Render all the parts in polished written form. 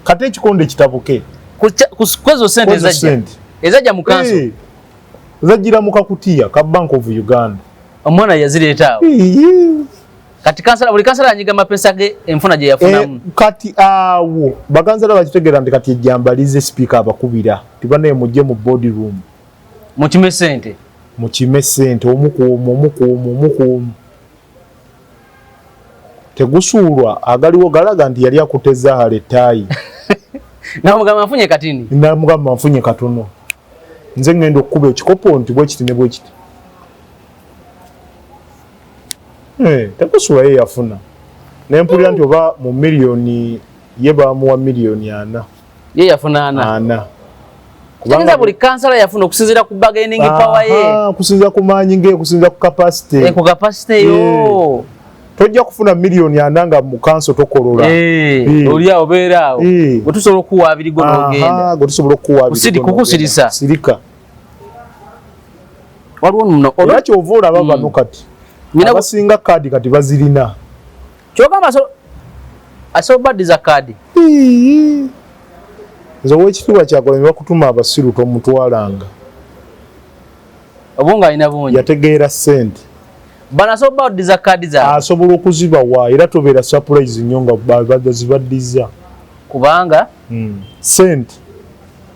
kate ekikonde kitabuke kwezo sente ezajja mu kanso zajjira mu kakutiya ka Bank of Uganda omwana yazireeta awo kati kansala buli kansala anyiga mapesa ge enfuna gye yafunamu kati awo bakansala bakitegera nti kati ejjambalize speaker abakubira tibanaye mujje mu boardroom mu kime sente omukuomu tegusuulwa agaliwo galaga nti yali akuteza haletayi namugamba nfunye katini namugamba nfunye katono nze ngenda okukuba ekikopo nti bwekiti ne bwekiti tegusuulwa ye yafuna nempulira nti oba mu miliyoni ye bamuwa miliyoni 4 ye yafuna 4 kubanga buli kansala yafuna okusinzira ku bargaining power ye kusinzira ku maanyi ge kusinzira ku capacity ku capacity yo tojja kufuna miliyoni 4 nga mu kanso tokolola oli awo beera awo otusobola okuwa abiri go n'ogenda otusobola okuwa abiri kusiri kukusirisa sirika waliwo nno era kyova olaba bano kati abasinga kaadi kati bazirina kyogamba asobaddiza kaadi nze ow'ekitiibwa Kyagulanyi bakutuma abasiru tomutwalanga obunga alina bungi yategeera ssente banasobaddiza kaadi zaabwe asobola okuzibawa era tobeera surprise nnyo nga bazibaddiza kubanga ssente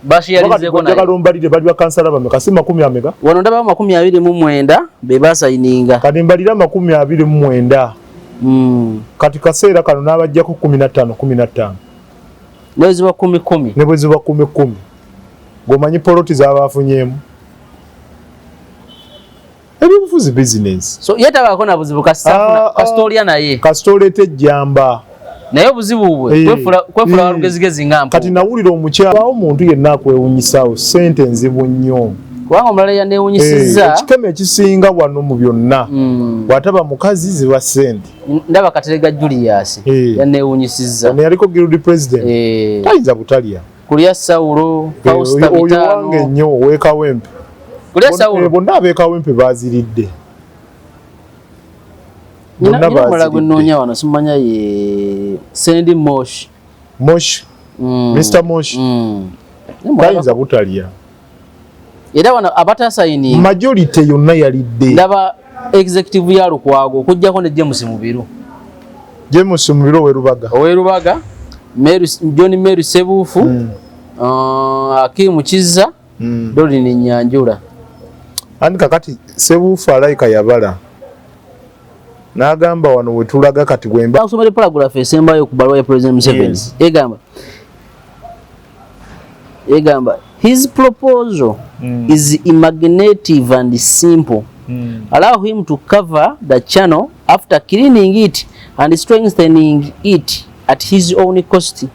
basiyalizeekonaye bali bakansala bameka si 20 wano ndaba 29 be basayininga kati mbalira 29 kati kaseera kano n'abajjako 15 mwezi wa 10 ne mwezi wa 10 ng'omanyi poloti z'abaafunyeemu eby'obufuzi business so yetabaako na buzibu kasitolya naye kasitoleta ejjamba naye obuzibu bwe kwefula walugezigezi ng'ampo kati nawulira omukyala omuntu yenna akwewunyisaawo ssente nzibu nnyo kubanga omulala yanneewunyisizza ekikeme ekisinga wano mu byonna bw'ataba mukazi ziba ssente ndaba Katerega Julius yanneewunyisizza ono yaliko guild president tayinza butalya kulya Saulo Fausta Bitano oyo wange nnyo ow'ekawempe kulya Saulo bonna ab'ekawempe baziridde nina mulala gwe nnoonya wano simanya ye Sendi Mosh Mr. Mosh tayinza butalya era wano abatasayininga majority yonna yalidde ndaba executive ya Lukwago okujjako ne James Mubiru owerubaga John Mary Sebufu Akimu Kizza Dolin Nyanjula andi kakati Sebufu alayika yabala n'agamba wano wetulaga kati bwemba nsomere paragraph esembayo ku baluwa ya President Museveni egamba his proposal is imaginative and simple. Allow him to cover the channel after cleaning it and strengthening it at his own cost.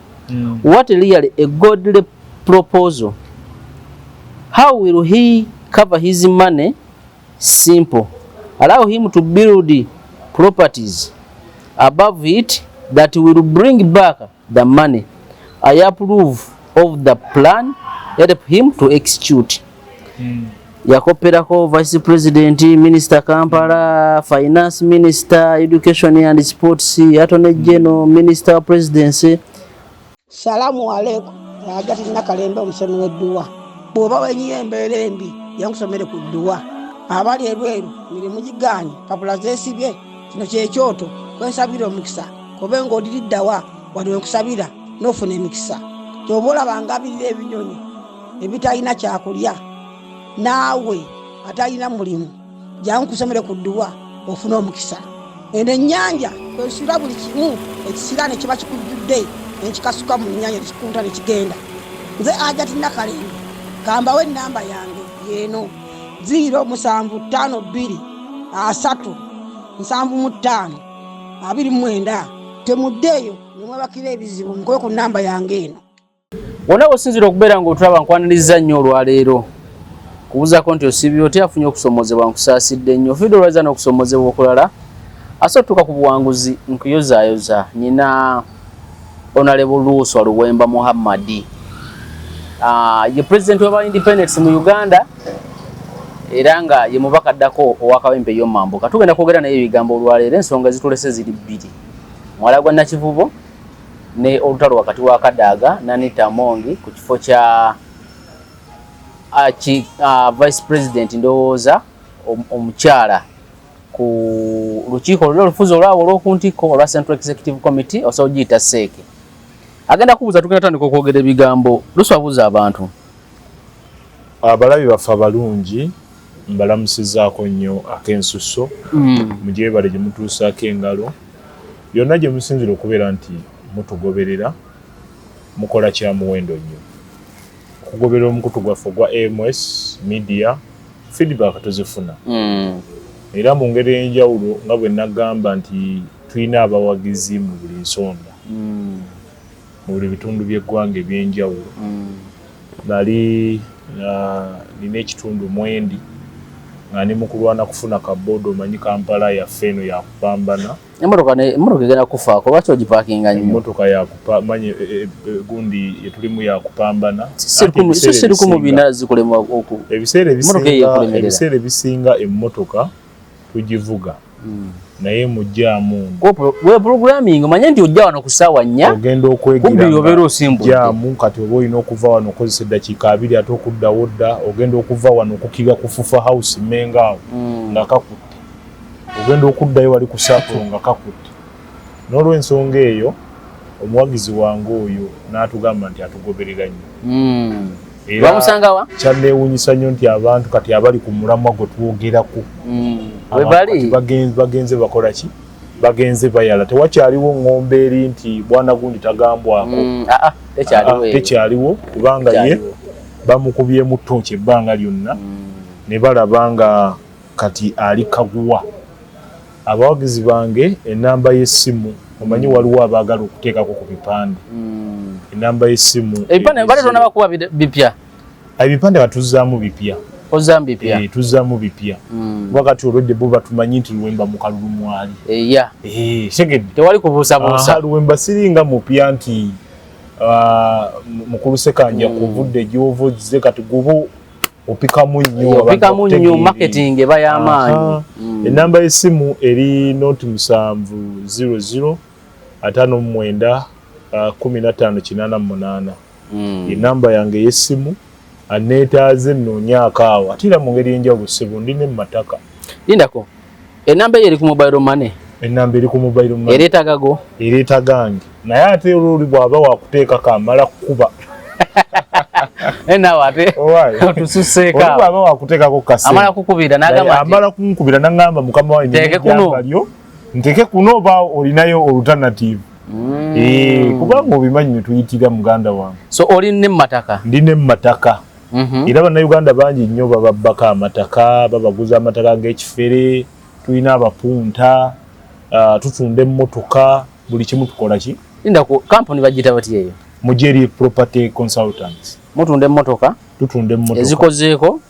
What really a godly proposal. How will he cover his money? Simple. Allow him to build properties above it that will bring back the money. I approve of the plan. Help him to execute. Yakoperako Vice President, Minister Kampala, Finance Minister, Education and Sports, Attorney General, Minister Presidency. Salamu alaikum. Agati nakalemba omusemi w'edduwa. Bw'oba wenyiyembeera embi yankusomere ku dduwa. Abali ebweru mirimu gigaanye papula zeesibye kino kyekyoto kwensabira omukisa kobe ng'odiriddawa wali wenkusabira n'ofuna emikisa. Ky'oba olabanga abirira ebinyonyi ebitalina kyakulya naawe atalina mulimu jangu kusomere ku dduwa ofuna omukisa. Eno ennyanja kwesula buli kimu ekisira ne kiba kikujjudde nekikasuka mu nnyanja nekikunta nekigenda. Nze Agati Nakalembe kambawo ennamba yange yeeno 052537529 temuddeeyo nemwebakira ebizibu nkobe ku nnamba yange eno. Wonna osinzira okubeera ng'otulaba nkwaniriza nnyo olwaleero kubuzaako nti osibye otya afunye okusomozebwa nkusaasidde nnyo ofiidde olwaza n'okusomozebwa okulala asotuka ku buwanguzi nkuyozaayoza nyina Honorable Luuswa Luwemba Muhammadi ye president w'aba independence mu Uganda era nga ye mubaka addako ow'akawempe y'omambuka. Tugenda kwogera naye ebigambo olwaleero ensonga zitulese ziri bbiri. Mwala gwa Nakivubo ne olutalo wakati wa Kadaga Nanita Mongi ku kifo kya Vice President ndowooza omukyala ku lukiiko olufuzo olwabo olw'okuntiko olwa Central Executive Committee osobola giyita Seeke. Agenda kubuuza tugenda tandika okwogera ebigambo lusabuuza abantu. Abalabi baffe abalungi mbalamusizaako nnyo ak'ensusso mugye bale gye mutuusaako engalo byonna gye musinzira okubeera nti mutugoberera mukola kya muwendo nnyo okugoberera omukutu gwaffe gwa AMS Media feedback tuzifuna era mu ngeri enjawulo nga bwe nagamba nti tulina abawagizi mu buli nsonda mu buli bitundu by'eggwanga ebyenjawulo nali nina ekitundu mwendi nga ne mu kulwana kufuna kabodo omanyi Kampala yaffe eno yakupambana emmotoka egenda kufaako lwaki ogipakinga nnyo emmotoka yakumanyi gundi yetulimu yakupambana siriku mu biina zikolema ebiseera ebisinga emmotoka tugivuga naye mujjaamu we programming omanye nti ojja wano ku ssaawa 4 ogenda okwegiramu kati oba olina okuva wano okozesa eddakiika 2 ate okuddawo dda ogenda okuva wano okukirwa ku Fufa House Mmengo awo nga kakutte ogenda okuddayo wali ku Sapo nga kakutte n'olw'ensonga eyo omuwagizi wange oyo n'atugamba nti atugoberera nnyo bamusangawa kyanneewuunyisa nnyo nti abantu kati abali ku mulamwa gwe twogerako bagenze bakola ki bagenze bayala tewakyaliwo ng'ombe eri nti bwana gundi tagambwako tekyaliwo kubanga ye bamukubyemu ttooki ebbanga lyonna ne balaba nga kati ali kaguwa. Abawagizi bange enamba y'essimu omanyi waliwo abaagala okuteekako ku bipande enamba y'essimu ebipande batuzaamu bipya tuzaamu bipya wakati olwedde bo batumanyi nti Luwemba mu kalulu mwali segedde tewali kubuusabuusa Luwemba siringa mupya nti mukulu Sekanja kuvudde gy'ovuzze kati gubo opikamu nnyo marketing eba y'amaanyi. Enamba y'essimu eri noti 700 59 1588 enamba yange y'essimu aneetaaze nnoonyaako awo ate era mu ngeri enjawulo ssebo ndina emmataka lindako enamba eyo eri ku mobile money enamba eri ku mobile money ereetagago ereetagange naye ate oluli bw'aba waakuteekako amala kukuba nawe ate otususseeko oli bw'aba waakuteekako kase amala kukubira n'agamba amala kunkubira n'agamba mukama wange nteeke kuno nteeke kuno oba olinayo alternative kubanga obimanyi ne tuyitira muganda wange so oli n'emmataka ndina emmataka era bannayuganda bangi nnyo bababbako amataka babaguza amataka ng'ekifere tulina abapunta tutunda emmotoka buli kimu tukola ki lindako kampuni bagiyita bati eyo Mujeri Property Consultants mutunda emmotoka tutunda emmotoka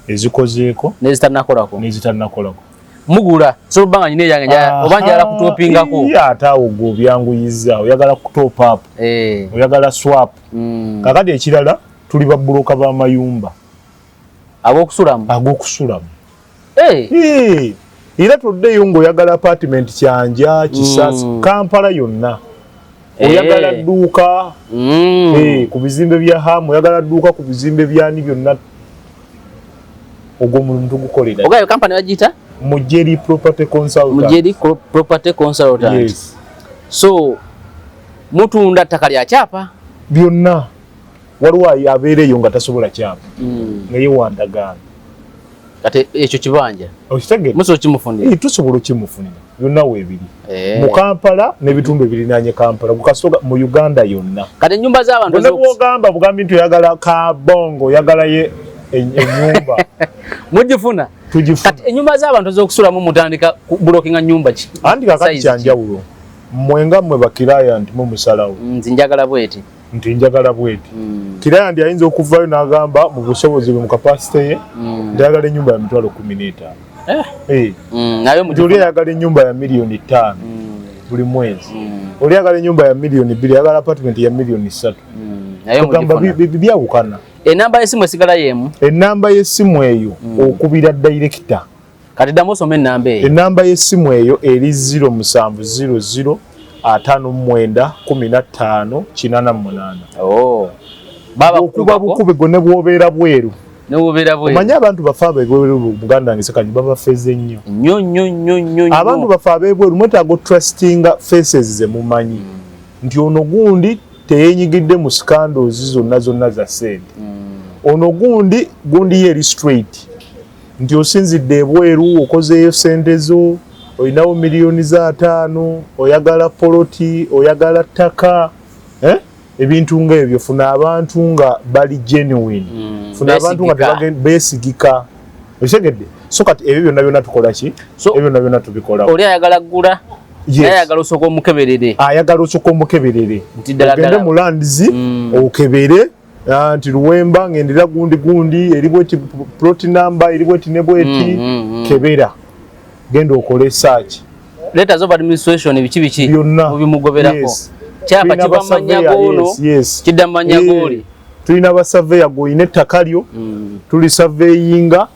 ezikozeeko n'ezitanakolako mugula so banga nyine yange oba njala kutopingako ate awo gwo byanguyiza oyagala kutop up oyagala swap kakati ekirala tuli babbuloka b'amayumba ag'okusulamu era toddeyo ng'oyagala apartment Kyanja Kisasi Kampala yonna oyagala dduuka ku bizimbe bya Hamu oyagala dduuka ku bizimbe byani byonna ogwo muntu tugukolera ogayo kampani bagiyita Mujeri Property Consultant yes. So mutunda ttaka lya kyapa byonna waliwo abeereyo nga tasobola kyapa naye wandagaana kati ekyo kibanja okitegedde musobola kimufunira tusobola kimufunira byonna weebiri mu Kampala n'ebitundu ebirinaanye Kampala gukasoga mu Uganda yonna kati ennyumba z'abantu bw'ogamba bugambi nti oyagala kabongo oyagalayo ennyumba mugifuna kati ennyumba z'abantu ez'okusulamu mutandika bulokinga nnyumba ki anti kakati kyanjawulo mwenga mmwe bakiraya nti mumusalawo nti njagala bweti kiraya ndi ayinza okuvayo n'agamba mu busobozi bwe mu kapasite ye ndayagala ennyumba ya mitwalo 15 oli ayagala ennyumba ya miliyoni 5 buli mwezi oli ayagala ennyumba ya miliyoni 2 ayagala apartment ya miliyoni 3 ogamba byawukana enamba y'essimu esigala yemu enamba y'essimu eyo okubira director kati ddamu osoma enamba eyo enamba y'essimu eyo eri 0700 59 15 88. Oh. Baba okuba bukube gonna bwobeera bweru. N'obeera bweru. Omanya abantu bafa ab'ebweru Buganda ngisekanyi baba feze nnyo. Nnyo. Abantu bafa ab'ebweru mwetaaga trustinga faces ze mumanyi. Nti ono gundi teyeenyigidde mu scandals zonna za ssente. Ono gundi yeri straight. Nti osinzidde ebweru okozeeyo ssente zo, olinawo miliyoni za 5, oyagala poloti, oyagala ttaka. Ebintu ng'ebyo funa abantu nga bali genuine. Funa abantu nga beesigika. Okitegedde? So kati ebyo byonna tukola ki? Ebyo byonna tubikola. Oli ayagala ggula. Ayagala osooka omukeberere. Ayagala osooka omukeberere. Ogende mu landizi okebere. Nti Luwemba ngendera gundi eri bweti plot number eri bweti ne bweti kebera. Genda okole search. Letters of administration biki obimugoberako. Kyapa kibamanya gono. Kidamanya goli. Tulina ba surveyor go ine takalyo. Tuli surveyinga.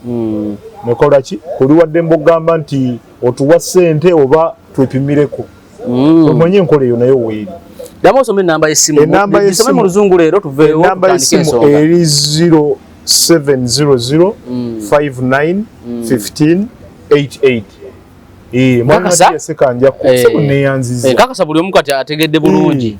Nekola ki? Kuli wadde mbogamba nti otuwa ssente oba twepimireko. Omanye enkola eyo nayo weeri. Damo some namba y'essimu. Enamba y'essimu mu luzungu leero tuveewo. Enamba y'essimu eri 0700 59 15 88. Mwana yasekanja kusimu neyanziza. Kakasa buli omu kati ategedde bulungi.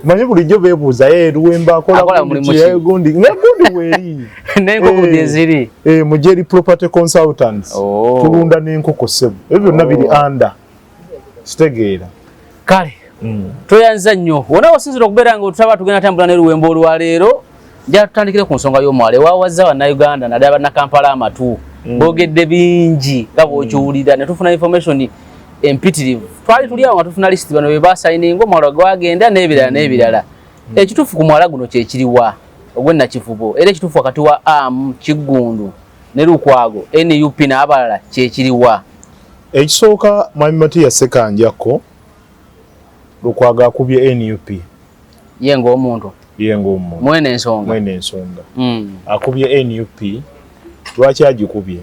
Manyi bulijjo beebuuza Luwemba akola mulimo gundi. Gundi weeri. N'enkoko gye ziri. Mujeri property consultants. Tulunda n'enkoko ssebo. Ebyo byonna biri under. Kitegeera. Kale. Toyanza nnyo. Wona wasinzira okubeera nga otulaba tugenda tambula ne Luwemba olwaleero. Njala tutandikire ku nsonga y'omwale wawaza wa Uganda naddala na Kampala amatu. Boogedde bingi nga bw'okiwulira ne tufuna information empitirivu. Twali tuli awo nga tufuna list bano be basayininga omwala gwagenda n'ebirala. Ekituufu ku mwala guno kye kiriwa ogw'ennakifubo era ekituufu wakati wa Kiggundu ne Lukwago NUP n'abalala kye kiriwa. Ekisooka Mwami Mathias Ssekanjako Lukwago akubye NUP. Ye ng'omuntu. Mwene ensonga. Akubye NUP. Lwaki agikubye?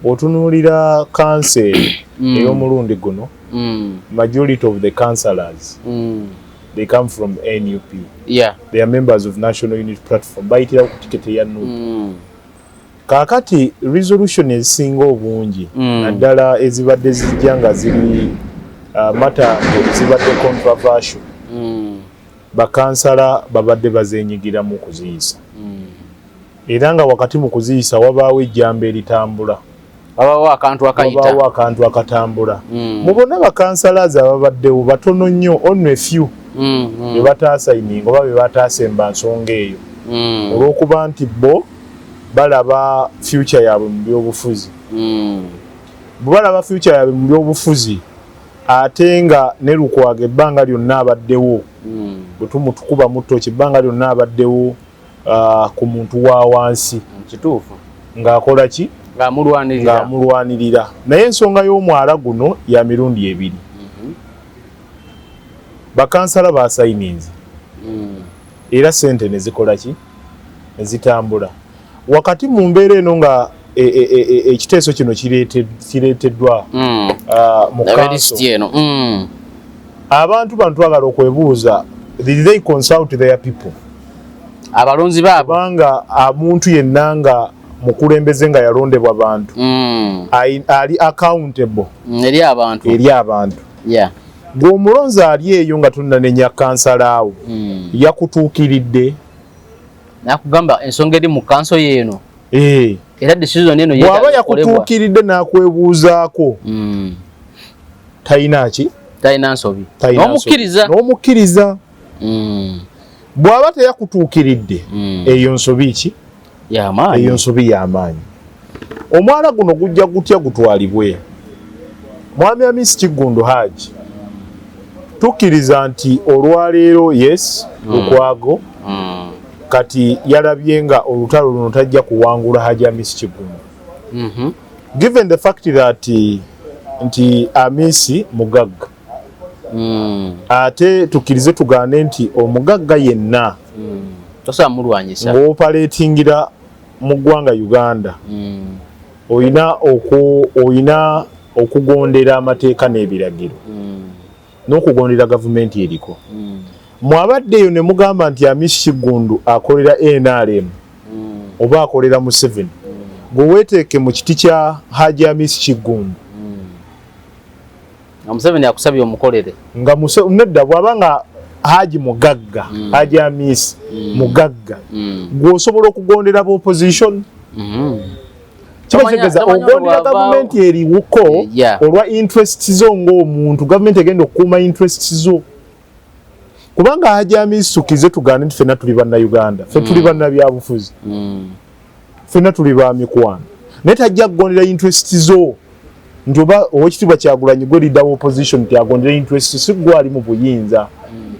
Otunuulira council ey'omulundi guno, majority of the councillors they come from NUP. Yeah. They are members of National Unity Platform. Bayitira ku tiketi ya NUP. Kaakati resolution ezisinga obungi naddala ezibadde zijja nga ziri matter ezibadde controversial. Bakansala babadde bazeenyigiramu kuziyisa. Era nga wakati mu kuziyisa wabaawo ejjambo eritambula. Wabaawo akantu akatambula. Mu bonna bakansalazi ababaddewo batono nnyo only few be bataasayininga oba be bataasemba nsonga eyo. Olw'okuba nti bo balaba future yaabwe mu byobufuzi. Bwe balaba future yaabwe mu byobufuzi ate nga ne Lukwago ebbanga lyonna abaddewo. Bwe tumutukuba mutto ebbanga lyonna abaddewo ku muntu wa wansi. Kituufu. Ng'akola ki? Ng'amulwanirira. Naye ensonga y'omwala guno ya mirundi ebiri. Bakansala baasayininze. Era ssente ne zikola ki? Ne zitambula. Wakati mu mbeera eno nga ekiteeso kino kireeteddwa mu kanso. Abantu bano twagala okwebuuza, did they consult their people? Abalonzi baabo. Kubanga omuntu yenna nga mukulembeze nga yalondebwa abantu ali accountable eri abantu. Ng'omulonzi ali eyo nga tunnanenya kansala awo yakutuukiridde nakugamba ensonga eri mu kanso yeeno era decision eno bw'aba yakutuukiridde n'akwebuuzaako talina ki? Talina nsobi. N'omukkiriza. Bw'aba teyakutuukiridde eyo nsobi ki? Y'amaanyi. Eyo nsobi y'amaanyi. Omwala guno gujja gutya gutwalibwe? Mwami Hamisi Kiggundu Haji tukkiriza nti olwaleero yes Lukwago kati yalabye nga olutalo luno tajja kuwangula Haji Hamisi Kiggundu. Given the fact that nti Hamisi mugagga ate tukkirize tugaane nti omugagga yenna tosamulwanyisa ng'opaleetingira mu ggwanga Uganda oyina okugondera amateeka n'ebiragiro. n'okugondera gavumenti eriko. Mwabaddeyo ne mugamba nti Amisi Kigundu akolera NRM oba akolera Museveni. Gwe weeteeke mu kiti kya Hajji Amisi Kigundu. Museveni akusabye omukolere. Nga nedda bw'aba nga Haji mugagga, Hajji Amisi mugagga. Gw'osobola okugondera opposition. Kibategeeza ogondera gavumenti eriwuko olwa interests zo ng'omuntu. Gavumenti egenda okukuuma interests zo. Kubanga Hajji Amisi tukize tugaane nti ffenna tuli bannayuganda, ffe tuli bannabyabufuzi, ffenna tuli ba mikwano. Naye tajja kugondera interests zo. Nti oba Oweekitiibwa Kyagulanyi gwe leader wa opposition nti agondera interests, si gwe ali mu buyinza,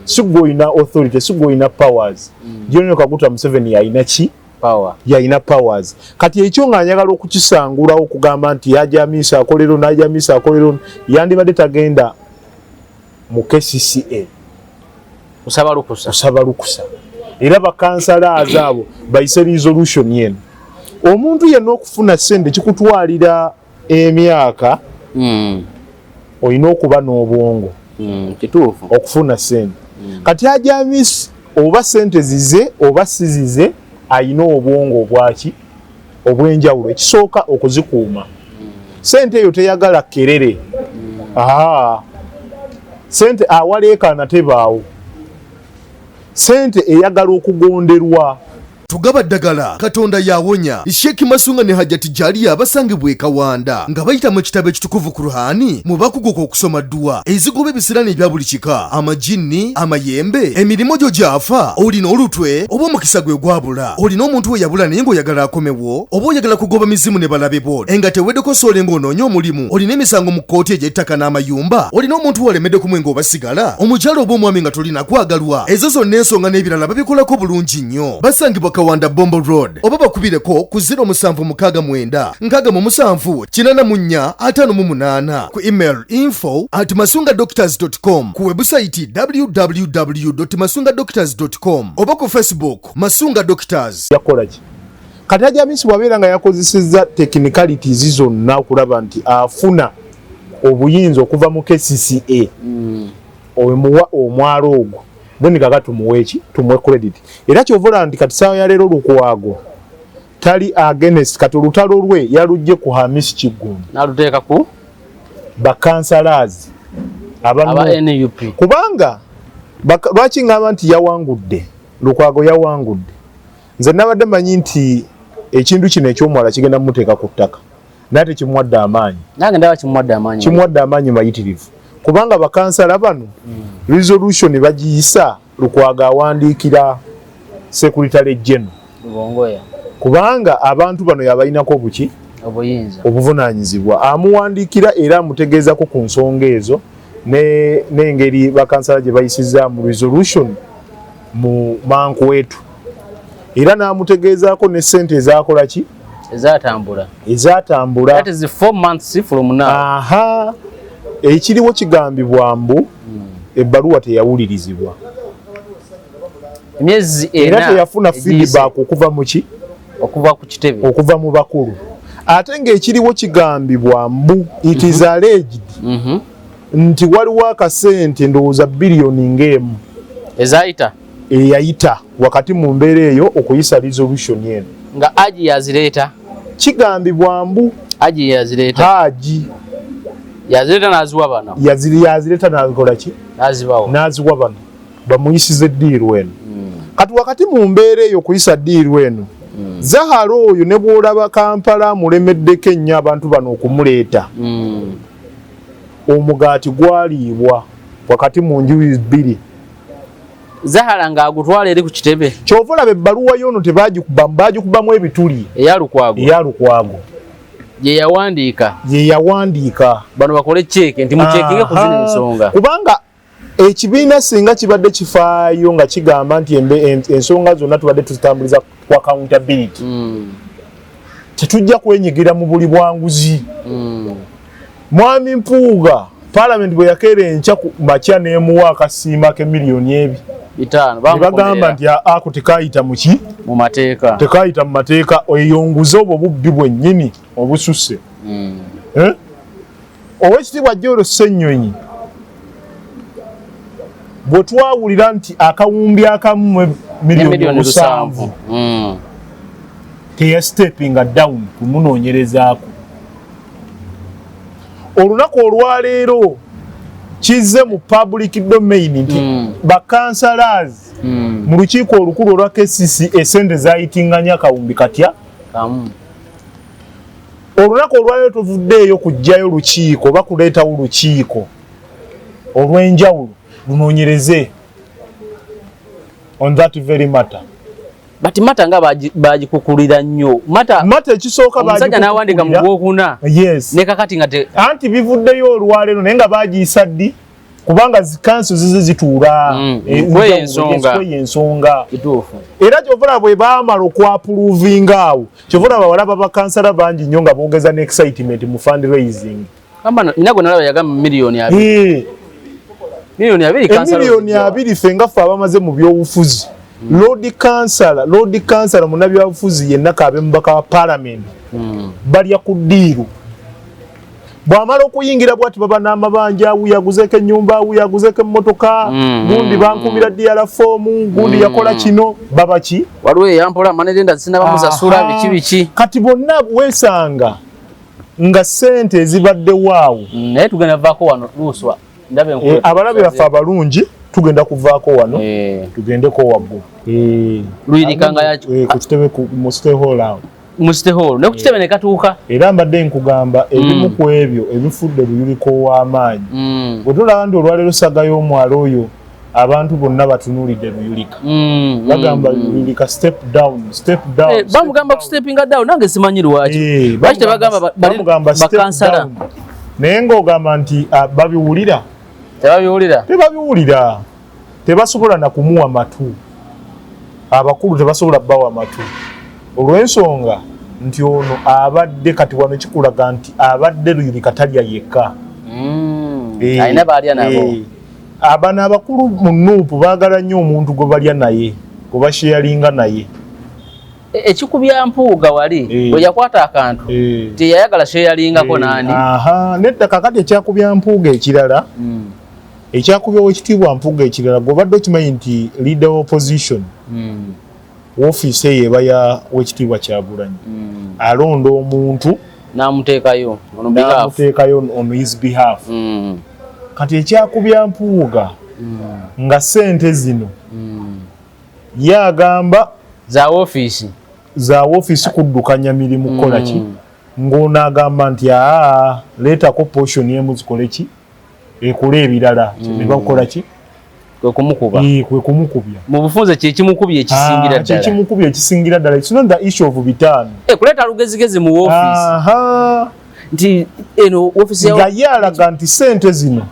si gwe olina authority, si gwe olina powers. General Kaguta Museveni yalina ki? Power. Yalina powers. Kati ekyo ng'anyagala okukisangulawo okugamba nti Hajji Amisi akolero n'Hajji Amisi akolero, yandibadde tagenda mu KCCA. Kusaba lukusa. Era bakansalazi abo bayise resolution yeno. Omuntu yenna okufuna ssente kikutwalira emyaka, olina okuba n'obwongo kituufu okufuna ssente. Kati Hajji Amisi oba ssente zize oba sizize ayina obwongo obwaki obw'enjawulo. Ekisooka okuzikuuma. Ssente eyo teyagala kerere. Ssente awaleekaana tebaawo. Ssente eyagala okugonderwa. Tugaba ddagala Katonda yawonya. Sheikh Masunga ne Hajjati Jaliya abasangibwa e Kawanda nga bayita mu kitabo ekitukuvu Kur'ani mu bakugoka okusoma dduwa ezigoba ebisirani ebya buli kika, amajinni, amayembe, emirimu gyo gyafa, olina olutwe oba omukisa gwe gwabula, olina omuntu we yabula naye ng'oyagala akomewo, oba oyagala kugoba mizimu ne balabe bo enga teweddeko soole ng'onoonya omulimu, olina emisango mu kkooti egy'ettaka n'amayumba, olina omuntu walemedde kumwe ng'oba sigala, omukyala oba omwami nga tolina kwagalwa. Ezo zonna ensonga n'ebirala babikolako bulungi nnyo. Basangibwa Kawanda Bombo Road oba bakubireko ku 0769 ku email info@masungadoctors.com, ku website www.masungadoctors.com oba ku Facebook Masunga Doctors. Yakola ki? Kati Hajji Amisi bw'abeera nga yakozesezza technicalities zonna okulaba nti afuna obuyinza okuva mu KCCA, owemuwa omwalo ogwo. Bweni kaka tumuwe credit. Era kyovola nti kati saawa ya leero Lukwago tali against kati olutalo lwe yalujje ku Hamisi Kigundu. Naluteeka ku bakansalazi aba NUP. Kubanga lwaki ngamba nti yawangudde, Lukwago yawangudde. Nze nabadde manyi nti ekintu kino eky'omuwala kigenda muteeka ku ttaka. Nate kimwadde amaanyi. Nange ndaba kimwadde amaanyi. Kimwadde amaanyi mayitirivu. Kubanga bakansala bano resolution bagiyisa Lukwago awandiikira Secretary General Lubongoya. Kubanga abantu bano yabayinako buki obuvunaanyizibwa, amuwandiikira era amutegeezako ku nsonga ezo n'engeri bakansala gye bayisizza mu resolution mu Mankwetu, era n'amutegeezaako ne ssente ezaakola ki ezatambula. That is 4 months from now. Ekiriwo kigambibwa mbu ebbaluwa teyawulirizibwa, emyezi era teyafuna feedback okuva mu ki? Okuva ku kitebe, okuva mu bakulu. Ate ng'ekiriwo kigambibwa mbu it is alleged nti waliwo akasente ndowooza biliyoni ng'emu eyayita wakati mu mbeera eyo okuyisa resolution eno nga Haji yazireeta. Kigambibwa mbu Haji yazireeta. Haji yazireeta n'aziwa bano. Yazireeta n'akola ki? N'aziwa bano bamuyisize ddiiru eno. Kati wakati mu mbeera eyo okuyisa ddiiru eno, Zahara oyo ne bw'olaba Kampala mulemeddeko ennyo abantu bano okumuleeta. Omugaati gwaliibwa wakati mu njuyi bbiri. Zahara ng'agutwala eri ku kitebe. Kyova olaba ebbaluwa y'ono baagikubamu ebituli. Eya Lukwago. Ye yawandiika. Bano bakole cheeke nti muceekinge ku zino ensonga. Kubanga ekibiina singa kibadde kifaayo nga kigamba nti ensonga zonna tubadde tuzitambuliza ku accountability, tetujja kwenyigira mu buli bwanguzi. Mwami Mpuuga Parliament bwe yakeera enkya makya n'emuwa akasiima ke miliyoni 5 bagamba nti ako tekayita mu ki? Mu mateeka. Tekayita mu mateeka, eyonguze obwo bubbi bwennyini obususse. Oweekitiibwa Joel Ssennyonyi bwe twawulira nti akawumbi akamu miliyoni 7 teya steppinga down kumunoonyerezaako. Olunaku olwaleero kizze mu public domain nti bakansalaz mu lukiiko olukulu olwa KCC esente zayitinganya akawumbi katya. Olunaku olwaleero tuvuddeeyo kujjayo lukiiko oba kuleetawo lukiiko olw'enjawulo lunoonyereze on that very matter. But mata nga bagikukulira nnyo. Mata ekisooka omusajja n'awandiika mu Gwokuna. Yes. Ne kakati nga anti bivuddeyo olwaleero naye nga bagiyisa ddi kubanga zikanso zize zituula ensonga. Kituufu. Era kyovula bwe baamala okwapuluvinga awo kyovula bawalaba bakansala bangi nnyo nga boogeza ne excitement mu fundraising. Ninago nalaba yagamba miliyoni 2. Miliyoni 2 kansala. Miliyoni 2 fenga fe abamaze mu byobufuzi. Lord Councillor munabyabufuzi yenna kabe mubaka wa parliament balya ku ddiiru bwamala okuyingira bwati baba n'amabanja awuyaguzeko ennyumba awuyaguzeko emmotoka gundi bankubira DRA fomu gundi yakola kino baba ki waliwo eyampola managenda zinabamusasula biki kati bonna weesanga nga ssente ezibadde waawo naye tugenda vaako wano luswa ndabe abalabe baffe abalungi tugenda kuvaako wano tugendeko waggulu luyirikanga yaki ku kitebe ku Mosque Hall awo Mosque Hall ne ku kitebe ne katuuka era mbadde nkugamba ebimu ku ebyo ebifudde buyuliko w'amaanyi bwe tulaba nti olwaleero saga y'omwalo oyo abantu bonna batunuulidde buyulika bagamba buyulika step down bamugamba ku steppinga down nange simanyi lwaki lwaki tebagamba bakansala naye ng'ogamba nti babiwulira tebabiwulira tebasobola na kumuwa matu abakulu tebasobola bawa matu olw'ensonga nti ono abadde kati wano kikulaga nti abadde luyulika talya yekka alina baalya nabo abana abakulu mu Nuupu baagala nnyo omuntu gwe balya naye gwe basheyalinga naye ekikubya mpuuga wali bwe yakwata akantu teyayagala sheyalingako nani nedda kakati ekyakubya mpuuga ekirala ekyakubya wekitiibwa mpuuga ekirala gwobadde okimanyi nti leader opposition woofiisi eyo eba ya wekitiibwa Kyagulanyi alonda omuntu n'amuteekayo on his behalf kati ekyakubya mpuuga nga ssente zino yagamba za woofiisi kuddukanya mirimu kukola ki ng'ono agamba nti leetako portion emu zikole ki ekola ebirala ne bakola ki kwe kumukubya mu bufunze kyekimukubya ekisingira ddala it's not the issue of bitaano kuleeta lugezigezi mu woofiisi nti eno woofiisi nga ye alaga nti ssente zino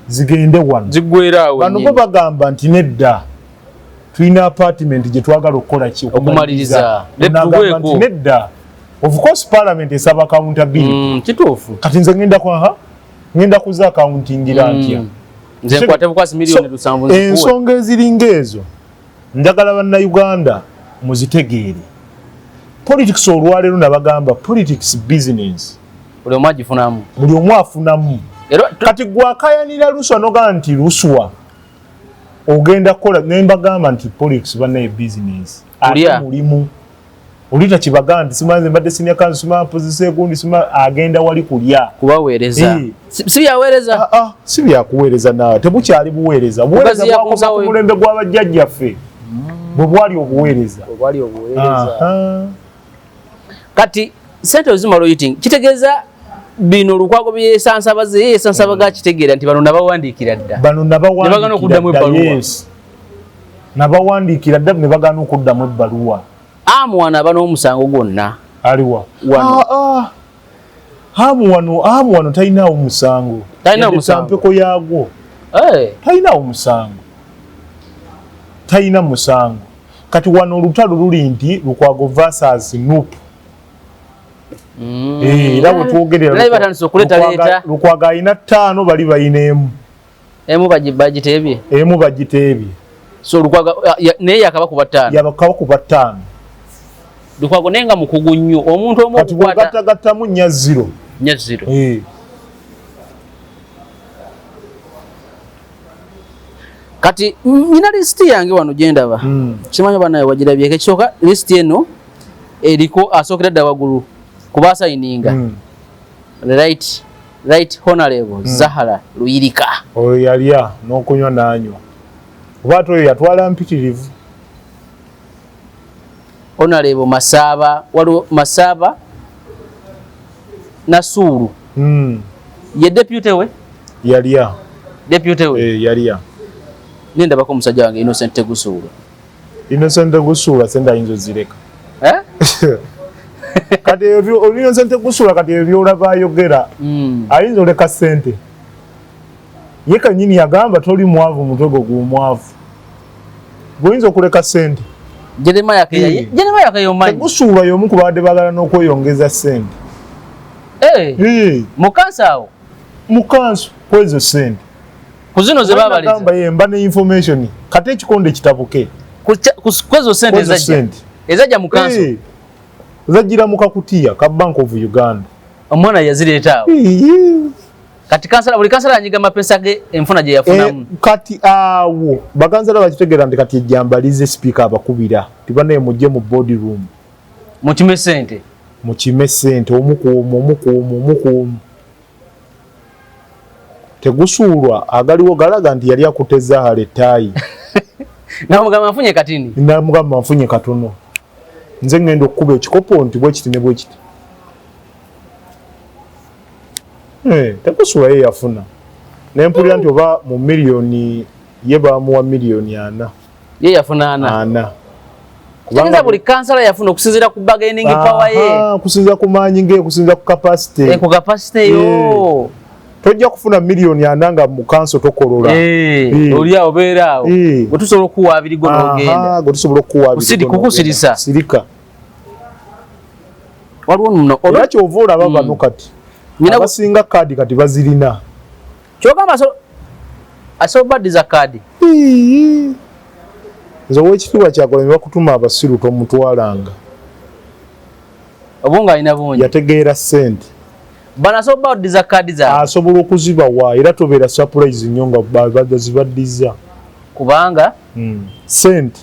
zigende wano ziggwera bano bo bagamba nti nedda tulina apartment gye twagala okukola ki okumaliriza nagamba nti nedda of course parliament esaba accountability kituufu kati nze ngenda kuza accountingira ntya nze nkwate bukwasi miliyoni 7 ensonga eziringa ezo njagala bannayuganda muzitegeere politics olwaleero nabagamba politics business buli omu afunamu kati gwakayanira luswa nogaa nti luswa ogenda kukola nembagamba nti politics bannaye business ate mulimu olita kibagamba nti simanze mbadde senior council sima mpozise gundi sima agenda wali kulya kubaweereza si byaweereza si byakuweereza naawe tebukyali buweereza bwakoba ku mulembe gw'abajjajjaffe bwe bwali obuweereza kati ssente ozimala oyiti kitegeeza bino Lukwago byesansabaga kitegeera nti bano nabawandiikira dda nebagana okuddamu ebbaluwa nabawandiikira dda ne bagana okuddamu ebbaluwa amuwano aba n'omusango gwonna aliwa amuwano talinaawo musango tampeko yaagwo talina musango kati wano olutalo luli nti Lukwago versus Nuupu era bwe twogerera Lukwago alina 5 bali balina emu bagiteebye so Lukwago naye yakabakuba 5 Lukwago nenga mukugu nnyo omuntu omu okukwatagattamu nnya 0 kati nina list yange wano gyendaba simanyi banaye wagirabyeko ekisooka list eno eriko asookera dda waggulu kuba sayininga right honorable Zahara Luyirika oyo yalya n'okunywa n'anywa oba ate oyo yatwala mpitirivu honorable Masaba waliwo Masaba Nasuru ye deputy we yalya deputy we yalya nindabako omusajja wange Innocent Tegusuula senda ayinza ozireka kati Innocent Tegusuula kati ebyo olaba ayogera ayinza oleka ssente ye kanyini yagamba toli mwavu mutwe gwo gw'omwavu gwoyinza okuleka ssente Jeremiah Kayomanyi Tegusuula y'omu ku baadde baagala n'okweyongeza ssente mukansa awo mukanso kwezo ssente kuzino ze babaliza gamba yemba ne information kati ekikonde kitabuke kwezo ssente ezajja mukanso zajjira mu kakutiya ka Bank of Uganda omwana yazireeta awo kati buli kansala anyiga amapesa ge enfuna gye yafunamu kati awo bakansala bakitegeera nti kati ejjambalize speaker abakubira tibanaye mujje mu boardroom mukime ssente omukuumu Tegusuulwa agaliwo galaga nti yali akuteza haletaayi namugamba nfunye katini namugamba nfunye katono nze ngenda okukuba ekikopo nti bwekiti ne bwekiti Tegusuulwa ye yafuna nempulira nti oba mu miliyoni ye bamuwa miliyoni 4 ye yafuna 4 kubanga buli kansala yafuna okusinziira ku bargaining power ye kusinziira ku maanyi ge kusinziira ku capacity yo tojja kufuna miliyoni 4 nga mu kanso tokolola oli awo beera awo bwe tusobola okuwa 2 go n'ogenda gwe tusobola okuwa 2 kukusirisa sirika waliwo nno era kyova olaba bano kati abasinga kaadi kati bazirina kyogamba asobaddiza kaadi nze ow'ekitiibwa Kyagulanyi bakutuma abasiru tomutwalanga obunga alina bungi yategeera ssente banasobaddiza kaadi zaabwe asobola okuzibawa era tobeera surprise nnyo nga bazibaddiza kubanga ssente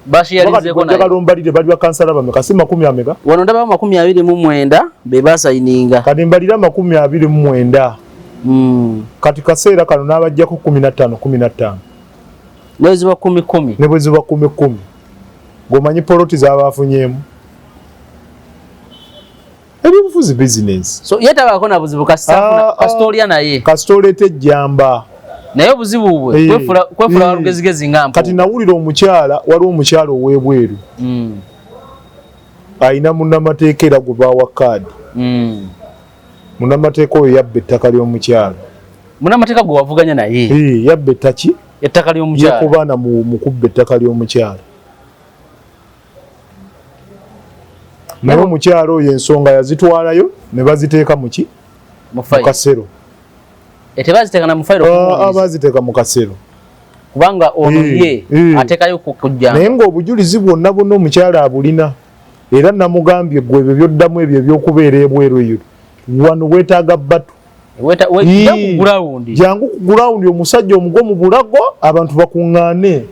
bashiyalizeeko naye njagala ombalire bali bakansala bameka si 20 wano ndabawo 29 be basayininga kati mbalira 29 kati kaseera kano n'abajjako 15 neziba 10 ne bwe ziba 10 ng'omanyi poloti z'abaafunyeemu ebyobufuzi business so yetabako na buzibu kasitoolya naye kasitoola etejjamba naye obuzibu bwe kwefula lugezigezi nga mpo kati nawulira omukyala waliwo omukyala ow'ebweru ayina munnamateeka era gwe baawa kaadi munnamateeka oyo yabba ettaka ly'omukyala munnamateeka gwe wavuganya naye yabba ettaki ettaka ly'omukyala yekubaana mu kubba ettaka ly'omukyala naye omukyala oyo ensonga yazitwalayo ne baziteeka muki mu kasero tebaziteeka na mu fayiro abaziteeka mu kasero kubanga ono ye ateekayo kujja naye ng'obujulizi bwonna bwonna omukyala abulina era namugambye gwe ebyo byoddamu ebyo ebyokubeera ebweru eyo wano weetaaga bbatu jangu ku gulawundi omusajja omugwa mu bulago abantu bakuŋŋaane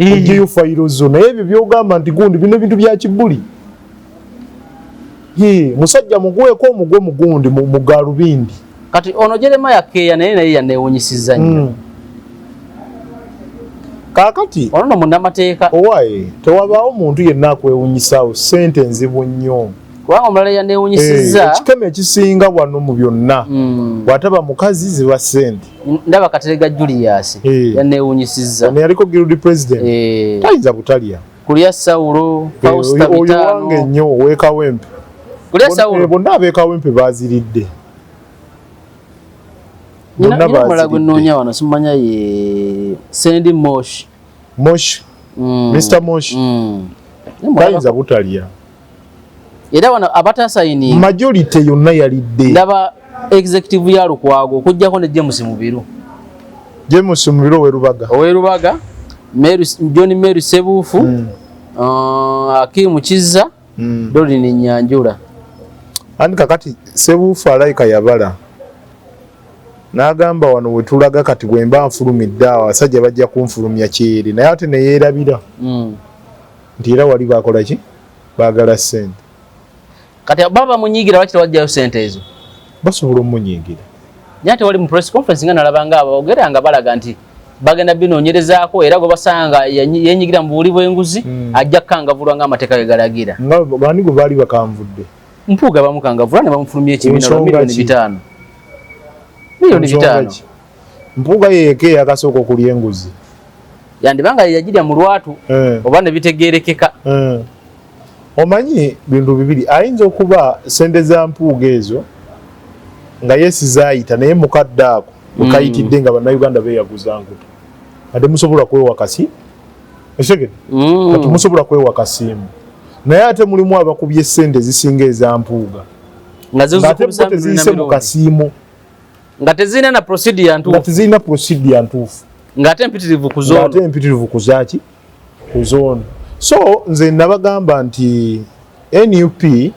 ojjeyo fayiro zo naye ebyo byogamba nti gundi bino bintu bya kibuli musajja mugweko omugwe mugundi mu galubindi kati ono Jeremiah Keya naye yanewunyisiza nnyo kaakati ono munnamateeka owaye tewabaawo muntu yenna akwewunyisaawo ssente nzibu nnyo kubanga omulala yanewunyisiza ekikeme ekisinga wano mu byonna bw'ataba mukazi ziba ssente ndaba Katerega Julius yanewunyisiza ono yaliko guild president tayinza butalya kulya Saulo Fausta Bitano oyo wange nnyo ow'ekawempe kulya Saulo bonna ab'ekawempe baziridde nina omulala gwe nnoonya wano simanya ye Sendi Mosh Mr. Mosh tayinza butalya era wano abatasayininga majority yonna yalidde ndaba executive ya Lukwago okujjako ne James Mubiru owerubaga John Mary Sebufu Akimu Kizza Dorin Nyanjula andi kakati Sebufu alayika yabala n'agamba wano we tulaga kati bwe mba nfulumidde awo abasajja bajja kunfulumya kyeri naye ate ne yeerabira nti era wali bakola ki baagala ssente kati baba munyigira lwaki tewajjayo ssente ezo basobola omunyigira naye ate wali mu press conference nga nalabanga aboogera nga balaga nti bagenda binoonyerezaako era gwe basanga yenyigira mu buwuli bw'enguzi ajja kukangavulwa ng'amateeka ge galagira bani gwe baali bakanvudde mpuuga bamukangavula ne bamufulumya ekibiina lwa milioni 5 mpuuga yeeka eyakasooka okulya enguzi yandibanga yagirya mu lwatu oba ne bitegeerekeka omanyi bintu bibiri ayinza okuba sente za mpuuga ezo nga yesizaayita naye mukadde ako wekayitidde nga bannayuganda beeyaguza nkuta ate musobola kwewakasi ekigere kati musobola kwewakasiimu naye ate mulimu abakubye essente ezisinga eza mpuuga ng'ate bo teziyise mu kasiimu nga tezirina na procedure ntuufu ng'ate mpitirivu ku zaaki ku zooni so nze nabagamba nti NUP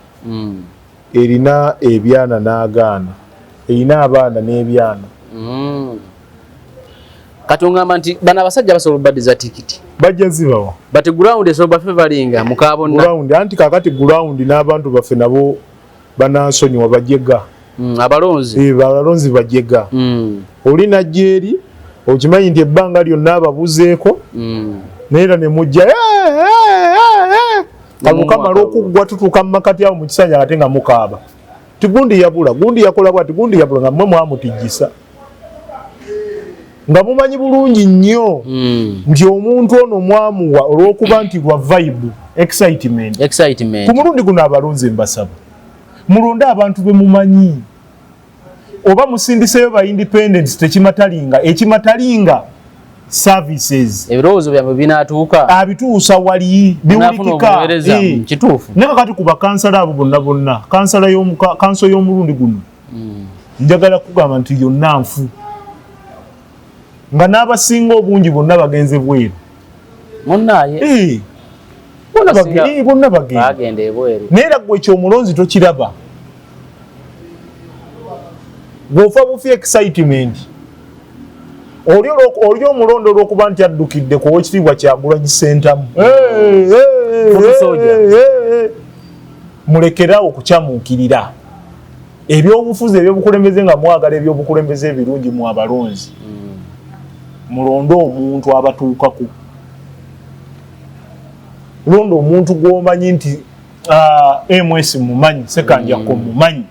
erina ebyana n'agaana erina abaana n'ebyana kati ongamba nti bano abasajja basobola obaddiza tikiti bajja zibawa bati ground esobola baffe balinga mukabonna ground anti kakati ground n'abantu baffe nabo banansonyiwa bajega abalonzi bajega oli najja eri okimanyi nti ebbanga lyonna ababuzeeko neera ne mujja kamukamala okuggwa tutuuka mu makati awo mu kisanja ate nga mukaaba tigundi yabula gundi yakola bwati gundi yabula nga mmwe mwamutijjisa nga mumanyi bulungi nnyo nti omuntu ono mwamuwa olw'okuba nti lwa vibe excitement ku mulundi guno abalonzi mbasaba mulonde abantu be mumanyi oba musindiseyo ba independence tekimatalinga ekimatalinga services ebirowoozo byabwe binaatuuka abituusa wali biwulikika kituufu naye kati ku bakansala abo bonna kanso y'omulundi guno njagala kugamba nti yonna nfu nga n'abasinga obungi bonna bagenze bweru munnaye bonna bagende ebweru naye era gwe ekyomulonzi tokiraba bw'ofa bufi excitement oli omulondo olw'okuba nti addukidde ku wekitiibwa Kyagulanyi Ssentamu mulekerawo okukyamuukirira ebyobufuzi ebyobukulembeze nga mwagala ebyobukulembeze ebirungi mu abalonzi mulonde omuntu abatuukako londa omuntu gw'omanyi nti MS mumanyi Sekanjakko mumanyi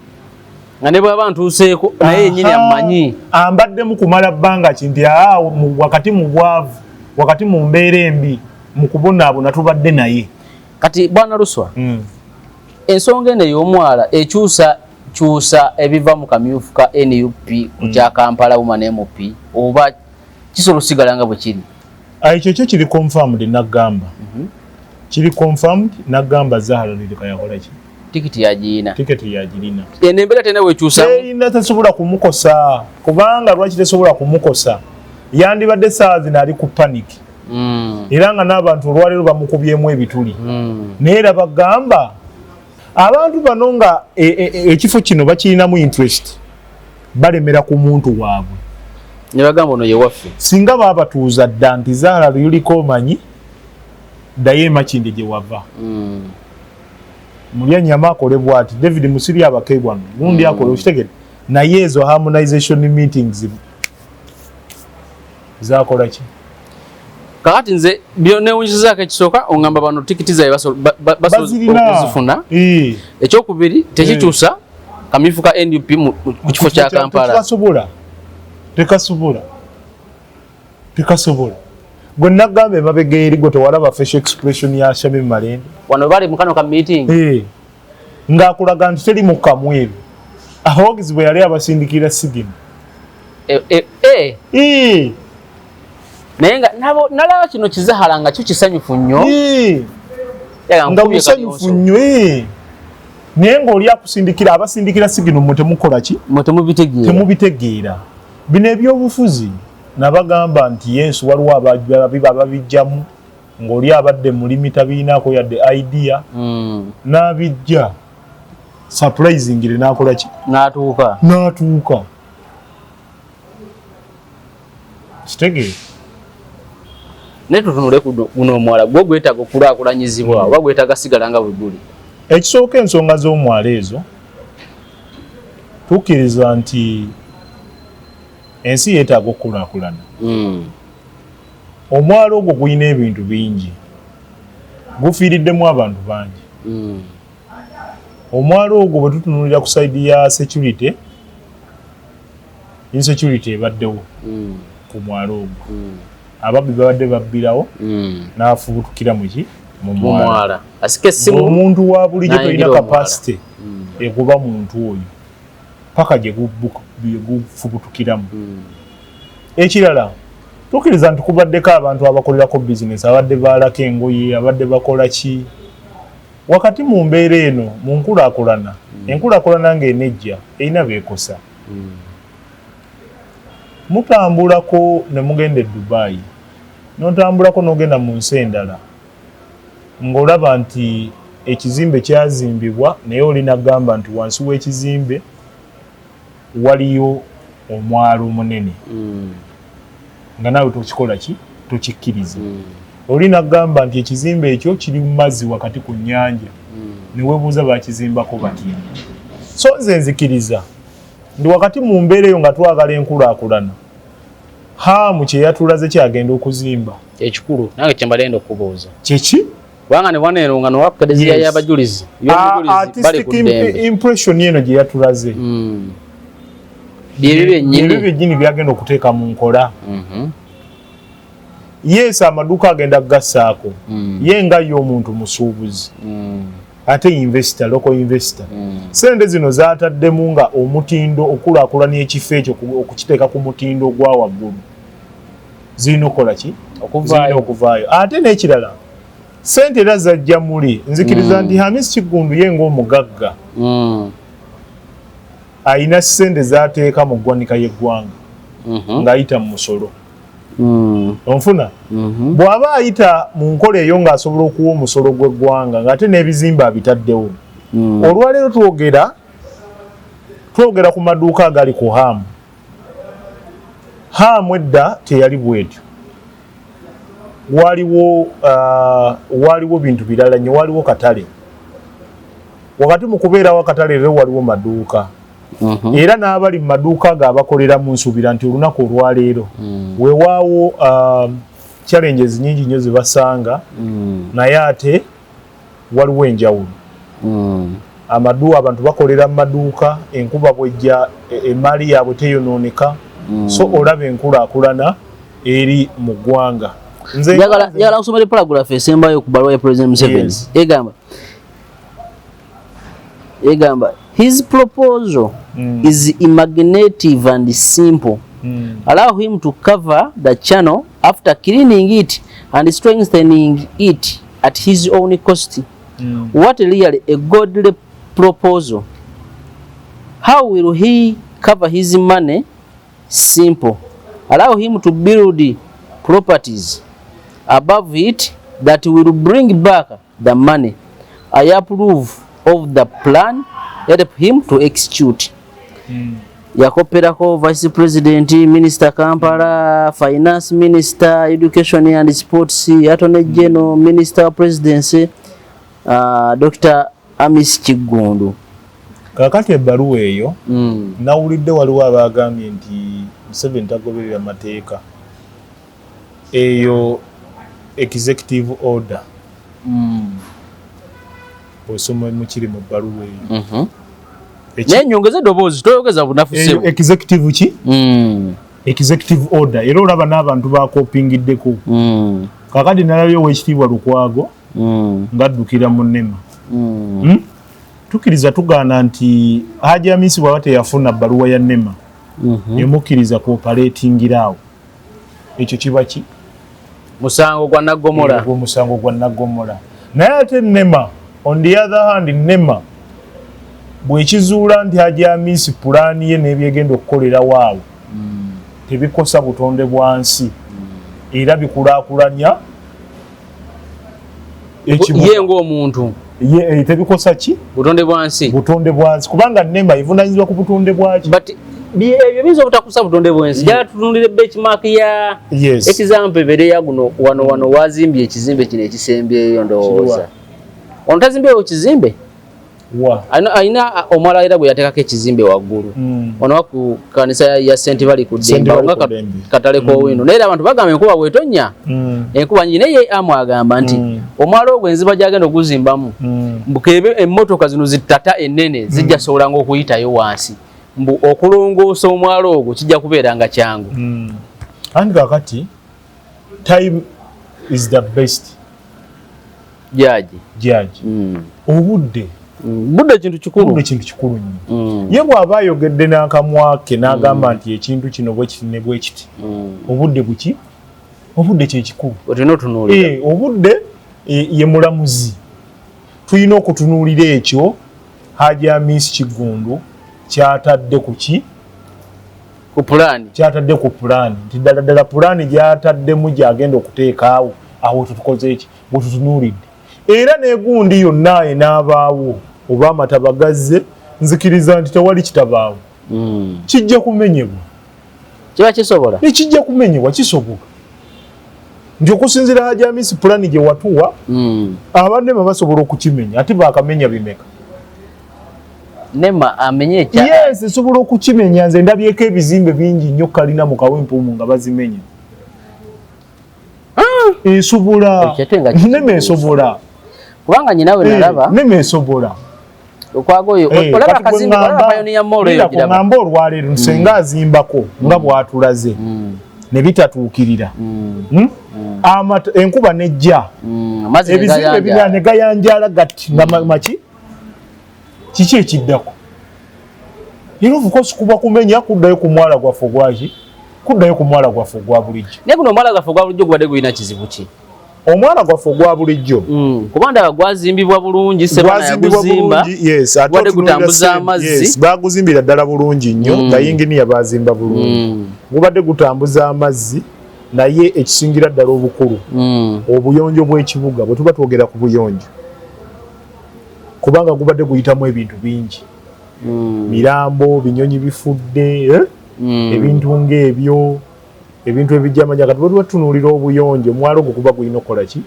nga ne bw'aba ntuuseeko naye yennyini amumanyi ambaddemu kumala bbanga ki nti wakati mu bwavu wakati mu mbeera embi mu kubonaabona tubadde naye kati bwana Luswa ensonga eno ey'omwala ekyusa ebiva mu kamyufu ka NUP ku kya Kampala Women MP oba kisobola osigala nga bwe kiri ekyo kiri confirmed nagamba kiri confirmed nagamba Zahara Lirika yakola ki tikiti yagirina embeera tena wekyusa erina tesobola kumukosa kubanga lwaki tesobola kumukosa yandibadde essaawa zino ali ku panic era nga n'abantu olwaleero bamukubyemu ebituli naye era bagamba abantu bano nga ekifo kino bakirinamu interest balemera ku muntu waabwe ne bagamba ono ye waffe singa baabatuuza dda nti Zahara Lirika omanyi ddayo Makindye gye wava mulya nyama akole bwati David Musiri abakebwa gundi akole ukitegere naye ezo harmonization meetings zakola ki kakati nze byonewunyizaako ekisooka ongamba bano tikiti zaye okuzifuna ekyokubiri tekikyusa kamyufu ka NUP mu kifo kya Kampala tekasobola gwe nagamba emabega eri gwe tewalaba facial expression ya Shamim Malende wano bali mu kano ka meeting ng'akulaga nti teri mu kamweru Hawkins bwe yali abasindikira Sigino naye nga nalaba kino Kizahara nga kyo kisanyufu nnyo nga musanyufu nnyo naye ng'oli akusindikira abasindikira Sigino mwe temukola ki temubitegeera bino ebyobufuzi nabagamba nti Yesu waliwo ababijjamu ng'oli abadde mulimi tabiinaako yadde idea n'abijja surprisingly n'akola ki n'atuuka kitege ne tutunule guno omwala gwo gwetaaga okulaakulanyizibwa oba gwetaaga sigala nga bwe guli. Ekisooka ensonga z'omwala ezo tukkiriza nti ensi yeetaaga okukulaakulana. Omwala ogwo gulina ebintu bingi, gufiiriddemu abantu bangi. Omwala ogwo bwe tutunuulira ku sayidi ya security, insecurity ebaddewo ku mwala ogwo. Ababbi babadde babbirawo n'afubutukira mu mwala. Omuntu wa bulijjo talina kapasite egoba muntu oyo paka gye gufubutukiramu. Ekirala tukkiriza nti kubaddeko abantu abakolerako bizinesi, abadde baalako engoye, abadde bakola ki. Wakati mu mbeera eno mu nkulaakulana, enkulaakulana ng'enejja erina beekosa. Mutambulako ne mugenda e Dubai, n'otambulako n'ogenda mu nsi endala, ng'olaba nti ekizimbe kyazimbibwa naye olina kugamba nti wansi w'ekizimbe waliyo omwalo omunene. Nga naawe tokikola ki? Tokikkiriza. Olina kugamba nti ekizimbe ekyo kiri mu mazzi wakati ku nnyanja, ne weebuuza baakizimbako batya. So nze nzikiriza ndi wakati mu mbeera eyo nga twagala enkulaakulana, haamu kye yatulaze kyagenda okuzimba. Ekikulu nange kye mbalenda okubuuza kiki? Kubanga ne bwaneero nga nowakukadeziya y'abajulizi bali ku ddembe. Impression eno gye yatulaze byebyo byennyini byagenda okuteeka mu nkola. Yes, amaduuka agenda kugassaako, ye nga ye omuntu musuubuzi, ate investor, local investor. Sente zino zaataddemu nga omutindo okulaakulanya ekifo ekyo okukiteeka ku mutindo gwa waggulu. Zirina okukola ki? Okuvaayo. Ate n'ekirala, sente era zajja muli. Nzikiriza nti Hamisi Kiggundu ye ng'omugagga ayina sente z'ateeka mu ggwanika y'eggwanga ng'ayita mu musolo. Onfuna? Bw'aba ayita mu nkola eyo ng'asobola okuwa omusolo gw'eggwanga ng'ate n'ebizimbe abitaddewo. Olwaleero twogera ku maduuka agali ku haamu. Haamu edda teyali bwetyo. Waliwo bintu birala nnyo, waliwo katale. Wakati mu kubeerawo akatale rero waliwo maduuka. Era n'abali mu maduuka ago abakoleramu nsuubira nti olunaku olwaleero weewaawo challenges nyingi nnyo ze basanga, naye ate waliwo enjawulo. Abantu bakolera mu maduuka, enkuba bwejja emaali yaabwe teyonooneka, so olaba enkulaakulana eri mu ggwanga. Njagala kusomera paragraph esembayo ku bbaluwa ya President Museveni. Egamba his proposal is imaginative and simple. Allow him to cover the channel after cleaning it and strengthening it at his own cost. What really a godly proposal. How will he cover his money? Simple. Allow him to build properties above it that will bring back the money. I approve of the plan. Help him to execute. Yakoperako Vice President, Minister Kampala, Finance Minister, Education and Sports, Attorney General, Minister of Presidency, Dr. Hamisi Kiggundu. Kakati ebbaluwa eyo nawulidde waliwo abagambye nti Museveni tagoberera mateeka. Eyo executive order. Osoma mukiri mu bbaluwa eyo. Nyongeza eddoboozi toyogeza bunafu sebo. Executive ki? Executive order. Era olaba n'abantu bakopingiddeko. Kakati nalabye Oweekitiibwa Lukwago ng'addukira mu Nema. Tukkiriza tugaana nti Hajji Hamisi bw'aba teyafuna bbaluwa ya Nema emukkiriza kuoperatingirawo. Ekyo kiba ki? Musango gwa Naggomola. Musango gwa Naggomola. Naye ate Nema, on the other hand, Nema bwekizuula nti Hajji Hamisi pulaani ye n'ebyegenda okukolera waawo tebikosa butonde bwansi era bikulaakulanya ye ng'omuntu. Tebikosa ki? Butonde bwansi. Butonde bwansi. Kubanga Nema evunanyizibwa ku butonde bwaki. But ebyo bizo butakusa butonde bwensi jala tunulire benchmark ya example bere ya guno wano wazimbye ekizimbe kino ekisembyeyo ndowooza ono tazimbyeyo ekizimbe aina omwala era bwe yateekako ekizimbe waggulu ono ku kanisa ya St. Valley ku Demba nga katale k'owino naye abantu bagamba enkuba bwetonya enkuba nyingi naye amwagamba nti omwala ogwo enziba gyagenda okuzimbamu mbukebe emmotoka zino zitata ennene zijja sobola ng'okuyitayo wansi mbu okulongoosa omwala ogwo kijja kubeera nga kyangu andi kakati time is the best judge obudde budde kintu kikulu nnyo ye bw'aba ayogedde n'akamwake n'agamba nti ekintu kino bwe kiti ne bwe kiti obudde buki obudde kyekikulu obudde ye mulamuzi tulina okutunuulira ekyo Hajji Amisi Kigundu kyatadde kuki ku pulaani nti ddala pulaani gyataddemu gyagenda okuteeka awo tutukoze eki bwetutunuulidde era n'egundi yonna enaabaawo oba amataba gazze nzikiriza nti tewali kitabaawo kijja kumenyebwa kiba kisobola ekijja kumenyebwa kisoboka nti okusinziira Hajji Amisi pulaani gye watuwa abannema basobola okukimenya ate baakamenya bimeka Nema amenye yes esobola okukimenya nze ndabyeko ebizimbe bingi nnyo kalina mu kawempumu nga bazimenya esobola Nema esobola kubanga nyinawe nalaba Nema esobola okwagoyo olaba kazimbi olaba Pioneer Mall eyo kiraba ngamba olwaleero nsenga azimbako nga bwatulaze ne bitatuukirira enkuba nejja ebizimbe bibya ne gayanjala gati nga maki kiki ekiddako era ofukosi kuba kumenya kuddayo ku mwala gwaffe ogwa bulijjo naye guno omwala gwaffe ogwa bulijjo gubadde gulina kizibu ki omwala gwaffe ogwa bulijjo kuba ndaba gwazimbibwa bulungi sebana yaguzimba gwadde gutambuza amazzi baguzimbira ddala bulungi nnyo bayinginiya bazimba bulungi gubadde gutambuza amazzi naye ekisingira ddala obukulu obuyonjo bw'ekibuga bwe tuba twogera ku buyonjo kubanga gubadde guyitamu ebintu bingi mirambo binyonyi bifudde ebintu ng'ebyo ebintu ebijjamanya kati bwe tunuulira obuyonjo omwalo ogwo kuba gulina okukola ki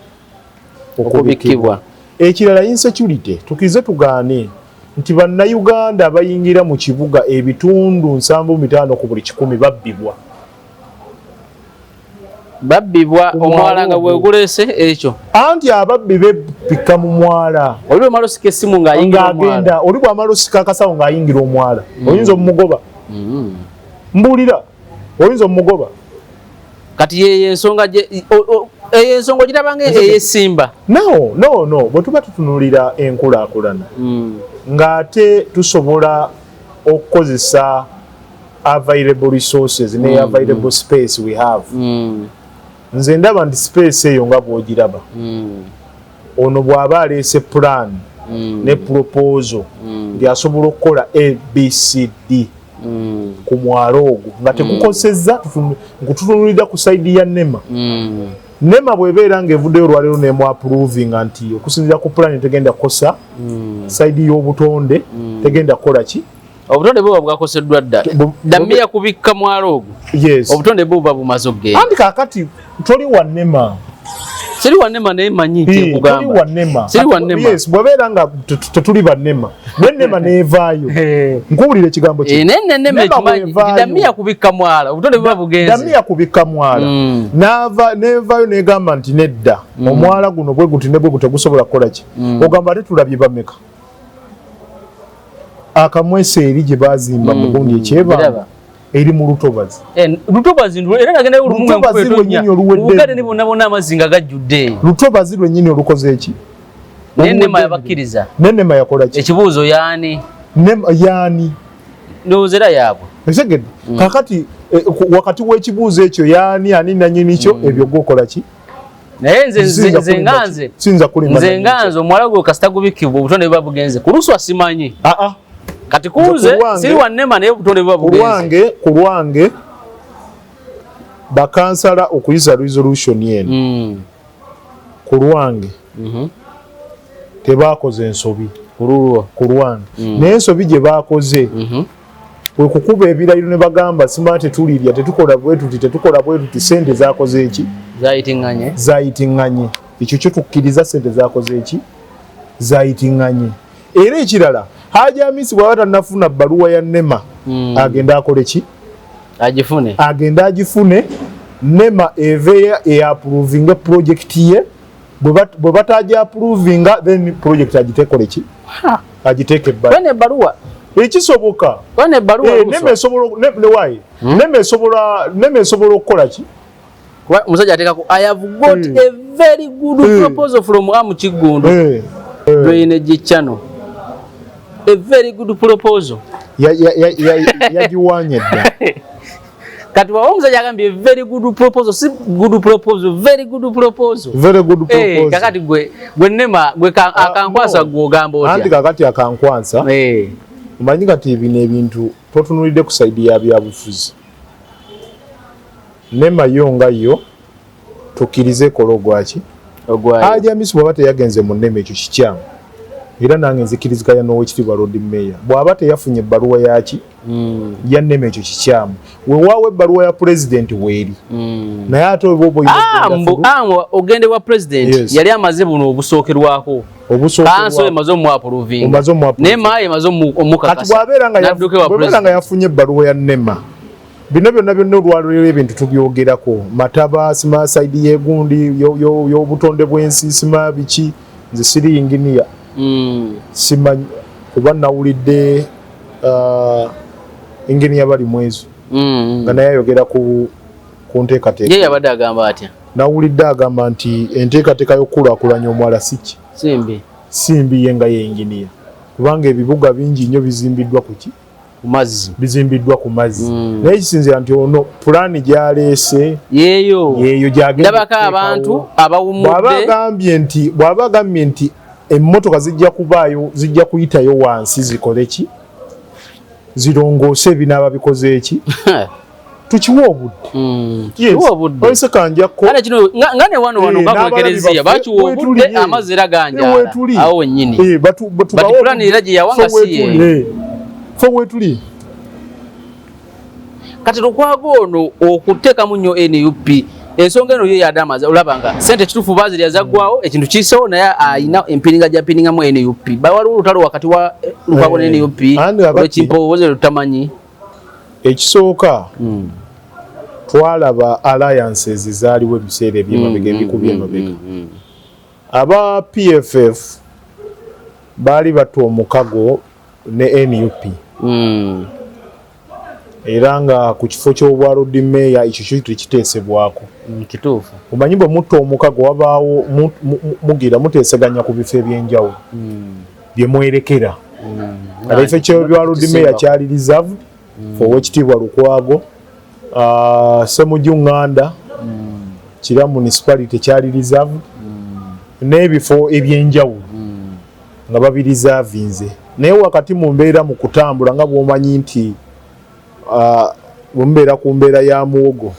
okubikibwa ekirala insecurity tukize tugaane nti bannayuganda abayingira mu kibuga ebitundu 75 ku buli 100 babbibwa omwala nga bwegulese ekyo anti ababbi bepikka mu mwala oli bw'amalosika essimu ng'ayingira omwala oli bw'amalosika akasawo ng'ayingira omwala oyinza omugoba mbuulira oyinza omugoba kati yeyo ensonga ogiraba ng'ey'essimba no bwe tuba tutunuulira enkulaakulana ng'ate tusobola okukozesa available resources ne available space we have nze ndaba nti space eyo nga bw'ogiraba ono bw'aba aleese plan ne proposal ng'asobola okukola ABCD ku mwalo ogwo nga tekukosezza nkututunulira ku saidi ya Nema bw'ebeera ng'evuddeyo olwaleero n'emu approvinga nti okusinziira ku plan tegenda kukosa saidi y'obutonde tegenda kukola ki obutonde buba bwakoseddwa dda damiya kubikka mwalo ogwo obutonde buba bumaze okugenda anti kaakati toli wa Nema siri wa Nema naye manyi kugamba siri wa Nema bw'ebeera nga tetuli ba Nema Nema neevaayo nkuwulira ekigambo Nema ekimanyi damiya kubikka mwala obutonde buba bugenze damiya kubikka mwala neevaayo neegamba nti nedda omwala guno bwe guti ne bwe gutegusobola kukola ki ogamba ate tulabye bameka akamwese eri gye bazimba mu gundi ekyebanga eri mu lutobazi era nagenda olugade nibonabona amazzi nga gajjudde lutobazi lwennyini olukoze eki Nema yabakkiriza Nema yakola ki ekibuuzo yaani ndowooza era yaabwe esegedde kakati wakati w'ekibuuzo ekyo yaani ani nanyini kyo ebyo gwokola ki naye nze nganze omwala gwe kasita gubikkibwa obutonde buba bugenze kuluswa simanyi kati kuuze siri wa Nema naye obutonde buba bugenze ku lwange bakansala okuyisa resolution yeno ku lwange tebaakoze ensobi ku lwange naye ensobi gye baakoze bwe kukuba ebirayiro ne bagamba sima tetulirya tetukola bwetuti sente zakoze eki zayitinganye ekyo kyo tukkiriza sente zakoze eki zayitinganye. Era ekirala Hajji Hamisi bw'aba tannafuna bbaluwa ya NEMA agenda akole ki agenda agifune NEMA eveya eapprovinga project ye bwe bataja approvinga then project agitekole ki agiteke ebbaluwa ekisoboka NEMA esobola okukola ki musajja ateekako I have got a very good proposal from Amukiggundu drainage channel, a very good proposal yagiwanye dda kati wawo omusajja agambye very good proposal si good proposal very good proposal kakati gwe NEMA gwe akankwasa gwe ogamba otya anti kakati akankwasa omanyi kati bino ebintu totunulidde ku saidi ya byabufuzi NEMA yo nga yo tukkirize kologwaki Hajji Hamisi bw'aba teyagenze mu NEMA ekyo kikyamu era nange nzikiriziganya n'Oweekitiibwa Lord Mayor bw'aba teyafunye ebbaluwa yaki ya NEMA ekyo kikyamu weewaawo ebbaluwa ya pulezidenti weeri naye ate ogende wa pulezidenti yali amaze buno obusookerwako kanso emaze omuapuruvinga NEMA emaze omukakasa bw'abeera nga yafunye ebbaluwa ya NEMA bino byonna olwaliro ebintu tubyogerako mataba sima saidi yegundi y'obutonde bw'ensi sima biki nze siri inginiya simanyi kuba nawulidde inginiya bali mwezo nga naye ayogera ku nteekateeka ye yabadde agamba atya nawulidde agamba nti enteekateeka y'okukulaakulanya omuwala siki simbi ye nga ye inginiya kubanga ebibuga bingi nnyo bizimbiddwa ku ki bizimbiddwa ku mazzi naye kisinzira nti ono pulaani gyaleese yeeyo ndabako abantu abawumudde bw'aba agambye nti emmotoka zijja kuyitayo wansi zikole ki zirongoose ebinaaba bikoze eki tukiwa obudde olese kanjakko nga ne wano nga kuekereziya bakiwa obudde amazzi era ganjala awo wennyini pulaani era gye yawanga siye fo wetuli kati lukwago ono okuteekamu nnyo NUP ensonga eno yo yadamaza olabanga sente kituufu bazirya zaggwawo ekintu kiisewo naye ayina empiringa gyapiringamu NUP waliwo olutalo wakati wa lukwago ne NUP olwekimpowooze lutamanyi ekisooka twalaba alliances zaaliwo ebiseera ebyemabega ebikubye emabega aba PFF baali batta omukago ne NUP era nga ku kifo ky'obwa Lord Mayor ekyo kyo tekiteesebwako kituufu omanyi bwe mutta omukago wabaawo mugira muteeseganya ku bifo ebyenjawulo bye mwerekera kale ekifo ky'obwa Lord Mayor kyali reserved for Oweekitiibwa Lukwago Ssemujju Nganda Kira municipality kyali reserved n'ebifo ebyenjawulo nga babiriservinze naye wakati mu mbeera mu kutambula nga bw'omanyi nti bw'omubeera ku mbeera ya muwogo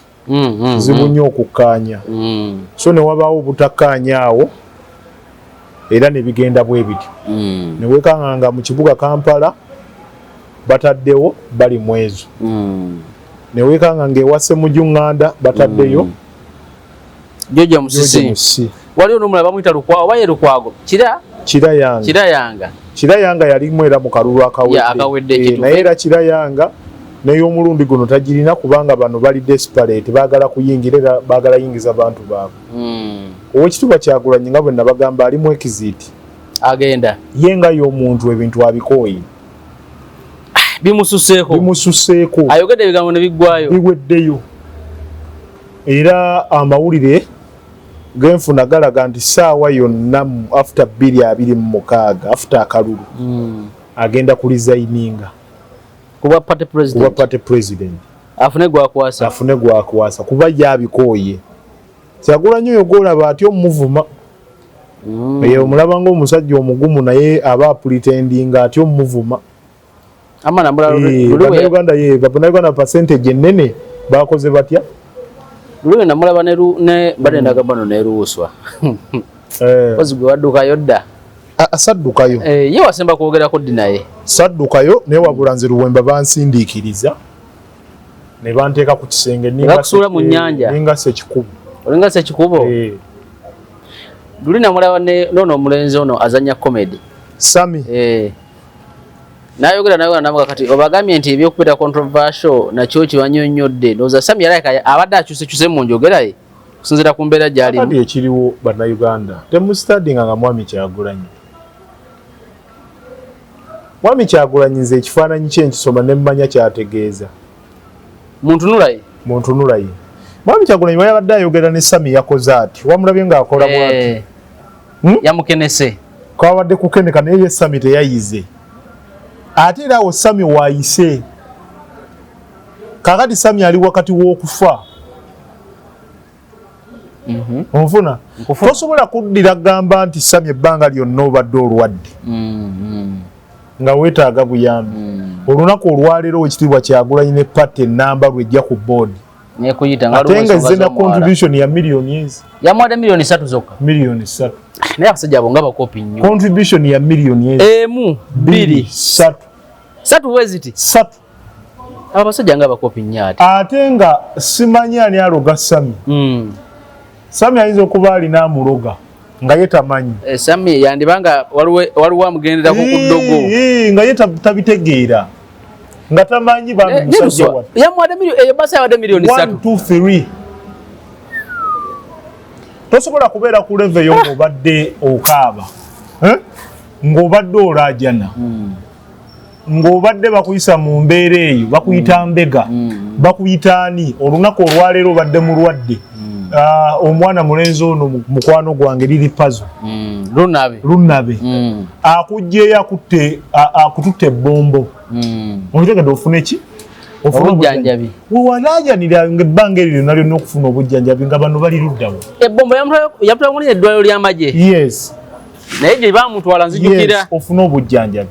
kizibu nnyo okukkaanya so ne wabaawo obutakkaanya awo era ne bigenda bwe bityo ne weekanga nga mu kibuga Kampala bataddewo bali mwezo ne weekanga ng'ewa Ssemujju Nganda bataddeyo Joja Musisi waliwo n'omulala bamuyita Lukwago baye Lukwago Kirayanga yalimu era mu kalulu akawedde naye era Kirayanga n'ey'omulundi guno tagirina kubanga bano bali desperate baagala kuyingira era baagala yingiza bantu baabwe Oweekitiibwa Kyagulanyi nga bwe nabagamba alimu ekiziti agenda ye nga y'omuntu ebintu abikooyi bimususeeko ayogedde ebigambo ne biggwayo biweddeyo era amawulire genfuna galaga nti saawa yonna after 2026 after akalulu agenda ku resigninga kuba party president afune gwakwasa kuba yabikooye Kyagulanyi oyo gwolaba ati omuvuma eyo omulaba ng'omusajja omugumu naye aba pretendinga ati omuvuma Bannayuganda percentage ennene bakoze batya luwe namulaba ne badenda gabano ne ruuswa ozi gwe waddukayo dda Saddukayo. Ye wasemba kwogerako ddi naye. Saddukayo naye wabula nze Luwemba bansindiikiriza ne banteeka ku kisenge bakusuula mu nnyanja. Ninga Ssekikubo. Olinga Ssekikubo? Luli namulaba nono omulenzi ono azanya comedy. Sami. Nayogera namuga kati obagambye nti ebyokupita controversial nakyo kibannyonnyodde. Ndowooza Sami yalabika abadde akyusekyuse mu njogera ye okusinziira ku mbeera gy'alimu. Kati ekiriwo bannayuganda temusitadinga nga Mwami Kyagulanyi. Mwami Kyagulanyi nze ekifaananyi kye nkisoma ne mmanya kyategeeza. Muntunulaye. Mwami Kyagulanyi yabadde ayogera ne Sami yakoze ati wamulabye ng'akola bw'ati. Yamukenese. Kwabadde kukeneka naye ye Sami teyayize. Ate era awo Sami waayise. Kakati Sami ali wakati w'okufa. Onfuna? Tosobola kuddira gamba nti Sami ebbanga lyonna obadde olwadde. Nga weetaaga buyambi. Olunaku olwaleero Oweekitiibwa Kyagulanyi ne patti ennamba lwejja ku boodi. Ate nga ezze na contribution ya millioni ezi. Yamuwadde millioni 3 zokka. Millioni 3. Naye abasajja abo nga bakopi nnyo. Contribution ya millioni ezi. Emu, 2, 3 weziti. 3. Abasajja nga bakopi nnyo ate. Ate nga simanyi ani aloga Sami. Sami ayinza okuba alina amuloga nga ye tamanyi. Sami yandibanga waliwo amugenderako ku ddogo. Nga ye tabitegeera. Nga tamanyi bambi musajja wa. Yamuwadde millioni 3. 1, 2, 3. Tosobola kubeera ku leve yo ng'obadde okaaba. Ng'obadde olaajana. Ng'obadde bakuyisa mu mbeera eyo bakuyita mbega. Bakuyita ani olunaku olwaleero obadde mulwadde. Omwana mulenzi ono mukwano gwange liri pazo. Lunabe. Akujjeeyo akututte ebbombo. Okitegedde ofune ki? Obujjanjabi. Wewalaajanira ebbanga eryo lyonna lyonna okufuna obujjanjabi nga bano bali luddawo. Ebbombo yamutwala eddwaliro ly'amagye. Yes. Naye gye baamutwala nzijukira. Yes, ofune obujjanjabi.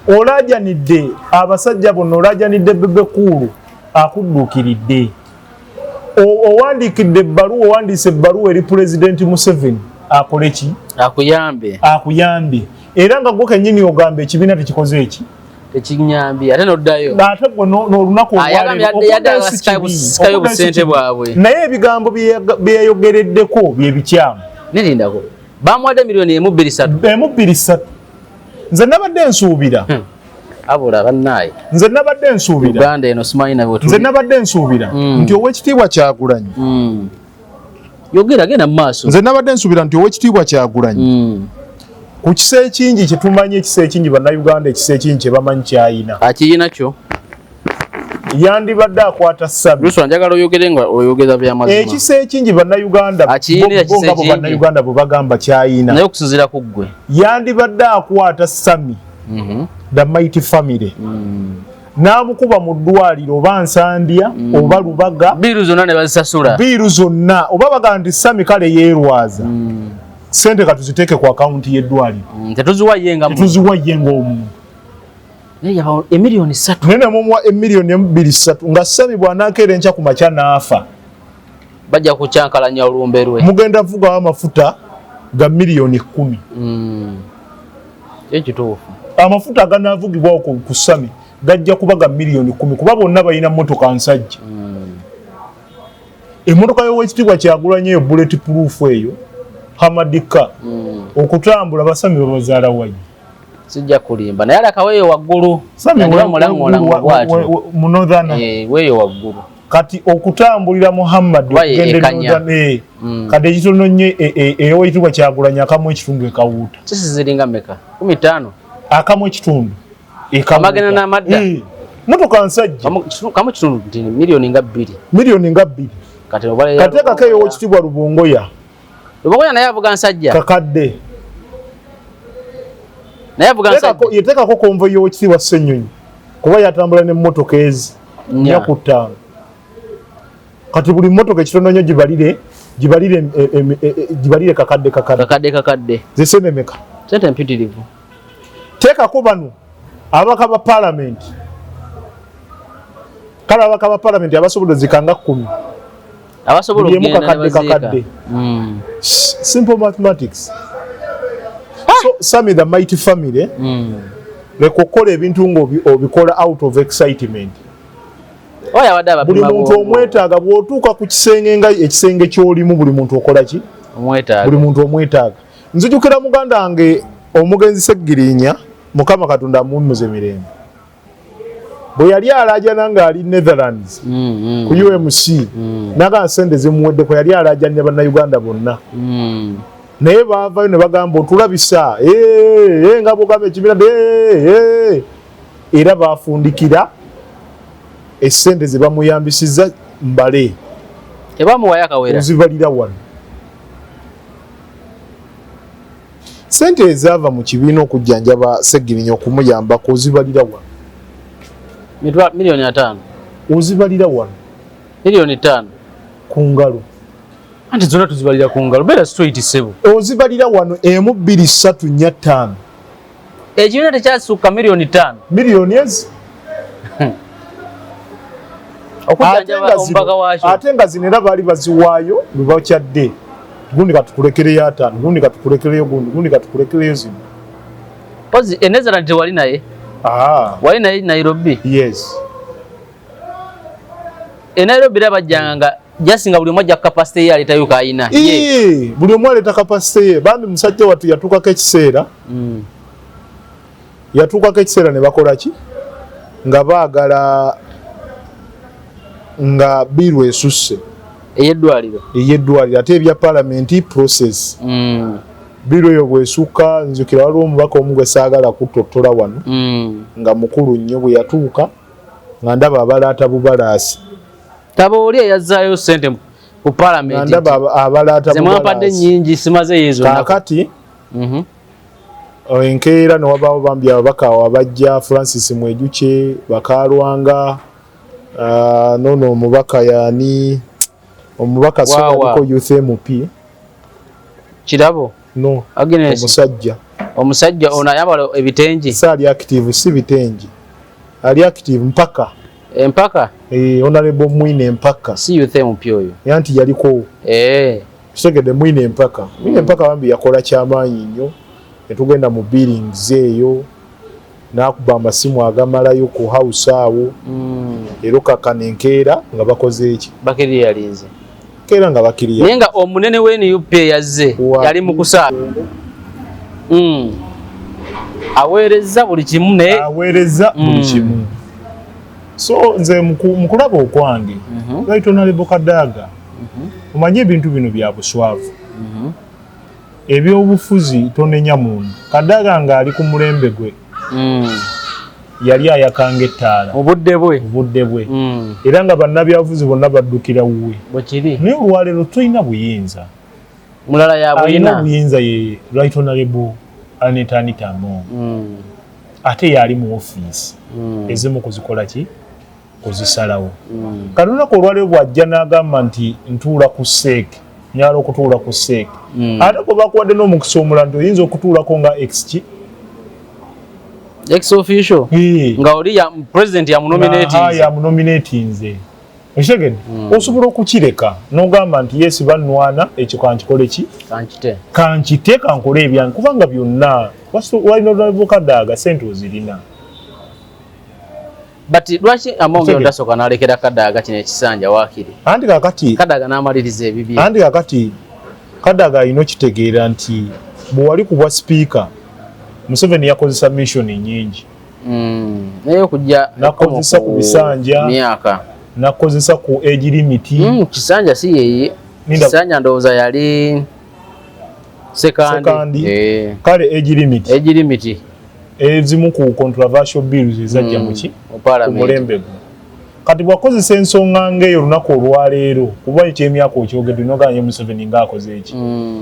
Olaajanidde abasajja bonna, olaajanidde Bebekulu akudduukiridde. Owandiikidde ebbaluwa, owandiise ebbaluwa eri Pulezidenti Museveni akole ki? Akuyambe. Era nga gwe kennyini ogamba ekibiina tekikoze eki? Tekinyambye ate noddayo. Ate gwe n'olunaku olwaleero obusente bwabwe. Naye ebigambo bye yayogereddeko bye bikyamu. Nerindako. Bamuwadde millioni 1, 2, 3. Nze nabadde nsuubira. Abula bannaaye. Nze nabadde nsuubira. Uganda eno simanyi nabwe tuli. Nze nabadde nsuubira nti Oweekitiibwa Kyagulanyi. Yogera genda mu maaso. Nze nabadde nsuubira nti Oweekitiibwa Kyagulanyi. Ku kisa ekingi kye tumanyi, ekisa ekingi bannayuganda, ekisa ekingi kye bamanyi kyayina. Akiyina kyo. Yandibadde akwata Sami. Luso njagala oyogere nga oyogeza by'amazima. Ekisa ekingi bannayuganda bannayuganda bwe bagamba kyayina. Naye okusinziira ku ggwe. Yandibadde akwata Sami. The Mighty Family. N'amukuba mu ddwaliro oba Nsandya oba Lubaga. Biiru zonna ne bazisasula. Biiru zonna oba bagamba nti Sami kale yeerwaza. Sente katuziteeke ku akawunti y'eddwaliro. Tetuziwa ye ng'omuntu. Emiliyoni 3. Naye namumuwa emiliyoni 2, 3 nga Sami bw'anaakeera enkya ku makya n'afa. Bajja kukyankalanya olumbe lwe. Mugenda vugawo amafuta ga miliyoni 10. Ekituufu. Amafuta aganaavugibwawo ku Sami gajja kuba ga miliyoni 10 kuba bonna balina mmotoka nsajja. Emmotoka y'Oweekitiibwa Kyagulanyi eyo bulletproof eyo hamadika okutambula basami babazaala wayi. Sijja kulimba naye alakaweeyo waggulu. Sami munodhana. Weeyo waggulu. Kati okutambulira Muhammad kati ekitono nnyo Oweekitiibwa Kyagulanyi akamu ekitundu ekawuuta. Sisi ziringa meka? 15. Akamu ekitundu amagana n'amadda. Motoka nsajja. Kamu kitundu nti miliyoni nga 2. Miliyoni nga 2. Kateekako eyo Oweekitiibwa Lubongoya. Lubongoya naye avuga nsajja. Kakadde. Naye avuga nsajja. Yeteekako konvoyi y'Oweekitiibwa Ssennyonyi kuba yatambula n'emmotoka ezi 4-5. Kati buli mmotoka ekitono nnyo gibalire kakadde. Zisene meka? Sente mpitirivu. Teekako bano ababaka ba Paalamenti. Kale ababaka ba Paalamenti abasobola zikanga 10. Abasobola okugenda kakadde. Simple mathematics. So Sammy the mighty family lekokola ebintu ng'obikola out of excitement. Oya wadaba buli muntu omwetaaga bw'otuuka ku kisenge nga ekisenge ky'olimu buli muntu okola ki? Omwetaaga. Buli muntu omwetaaga. Nzijukira muganda wange omugenzi Seggirinya Mukama Katonda amuwummuze mirembe. Bwe yali alaajana ng'ali Netherlands ku UMC naga sente zimuwedde ko yali alaajanya bannayuganda bonna. Naye baavayo ne bagamba otulabisa nga bugamba ekibira era baafundikira essente ze bamuyambisiza mbale. Tebamuwaya kawera. Ozibalira wano. Sente ezaava mu kibiina okujjanjaba Seggirinya okumuyambako ozibalira wano. Milioni 5. Ozibalira wano. Milioni 5. Ku ngalo. Anti zonna tuzibalira ku ngalo. Beera straight sebo. Ozibalira wano 1 2 3 4 5. Ekibiina tekyasukka milioni 5. Milioni ezi. Okujjanjaba omubaka waakyo. Ate nga zino era baali baziwaayo lwe bakyadde. Gundi katukulekereyo 5, gundi katukulekereyo gundi katukulekereyo zino. Pozi Netherlands wali naye. Wali naye Nairobi. Yes. Nairobi bajjanga jasinga buli mmoja capacity ye aletayo kaayina. Buli omu aleta capacity ye. Bambi musajja watu yatuukako ekiseera. Yatuukako ekiseera ne bakola ki? Nga baagala nga biru esusse. Eyeddwaliro ate ebya parliament process. Biru eyo bwesukka nzukira waliwo omubaka omu gwe saagala kutottola wano nga mukulu nnyo bwe yatuuka nga ndaba abalaata bubalaasi. Tabooli eyazzaayo ssente ku parliament. Nga ndaba abalaata bubalaasi. Zemwampadde nnyingi simaze yeezo. Kaakati enkeera ne wabaawo bambi ababaka abajja Francis Mwejuke, Bakalwanga, nono omubaka yaani omubaka aliko Youth MP. Kirabo? No. Agnes. Omusajja ono ayambala ebitengi. Saali active si bitengi. Ali active mpaka. Empaka? Honorable Mwine Mpaka. Si Youth MP oyo. Yanti yaliko. Segede Mwine Mpaka. Mwine Mpaka bambi yakola kyamaanyi nnyo. Netugenda mu billings eyo. Nakuba amasimu agamalayo ku house awo. Ero kakana enkeera nga bakoze eki. Bakiri yalinze. Keera nga bakiriya. Nenga omunene we UP yazze yali mu kusaa. Aweereza buli kimu ne. Aweereza buli kimu. So nze mukulaba okwange. Right Honorable Kadaga. Omanyi ebintu bino bya buswavu. Ebyobufuzi tonenya muntu. Kadaga nga ali ku mulembe gwe. Yali ayakanga ettaala. Obudde bwe. Era nga bannabyabufuzi bonna baddukira wuwe. Bwekiri. Naye olwaleero tulina buyinza. Mulala ya buyina. Alina buyinza ye Right Honorable Anita Among. Ate yali mu ofiisi. Ezimu kuzikola ki? Kuzisalawo. Kalunaku olwaleero bw'ajja n'agamba nti ntuula ku seeke. Nyala okutuula ku seeke. Ate bwe bakuwadde n'omukisa omulala oyinza okutuulako nga ex-ki? Ex-official? Nga oli ya president ya munominating. Ya munominating nze. Oshegede? Osobola okukireka n'ogamba nti yes bannwana ekyo kankikole ki? Kankite kankole ebyange kubanga byonna walina Honorable Kadaga sente ozirina. But lwaki Among ondasooka n'alekera Kadaga kino ekisanja waakiri? Anti kakati Kadaga n'amaliriza ebibye. Anti kakati Kadaga alina okitegeera nti bwe wali ku bwa speaker Museveni yakozesa mission nyingi. Naye okujja nakozesa ku bisanja myaka. Nakozesa ku age limit. Kisanja si yeye. Kisanja ndowooza yali second. Kale age limit. Age limit. Ezimu ku controversial bills ezajja muki? Mulembe. Kati bwakozesa ensonga ng'eyo olunaku olwaleero kuba ekyemyaka okyogedde n'oganye Museveni ng'akoze eki.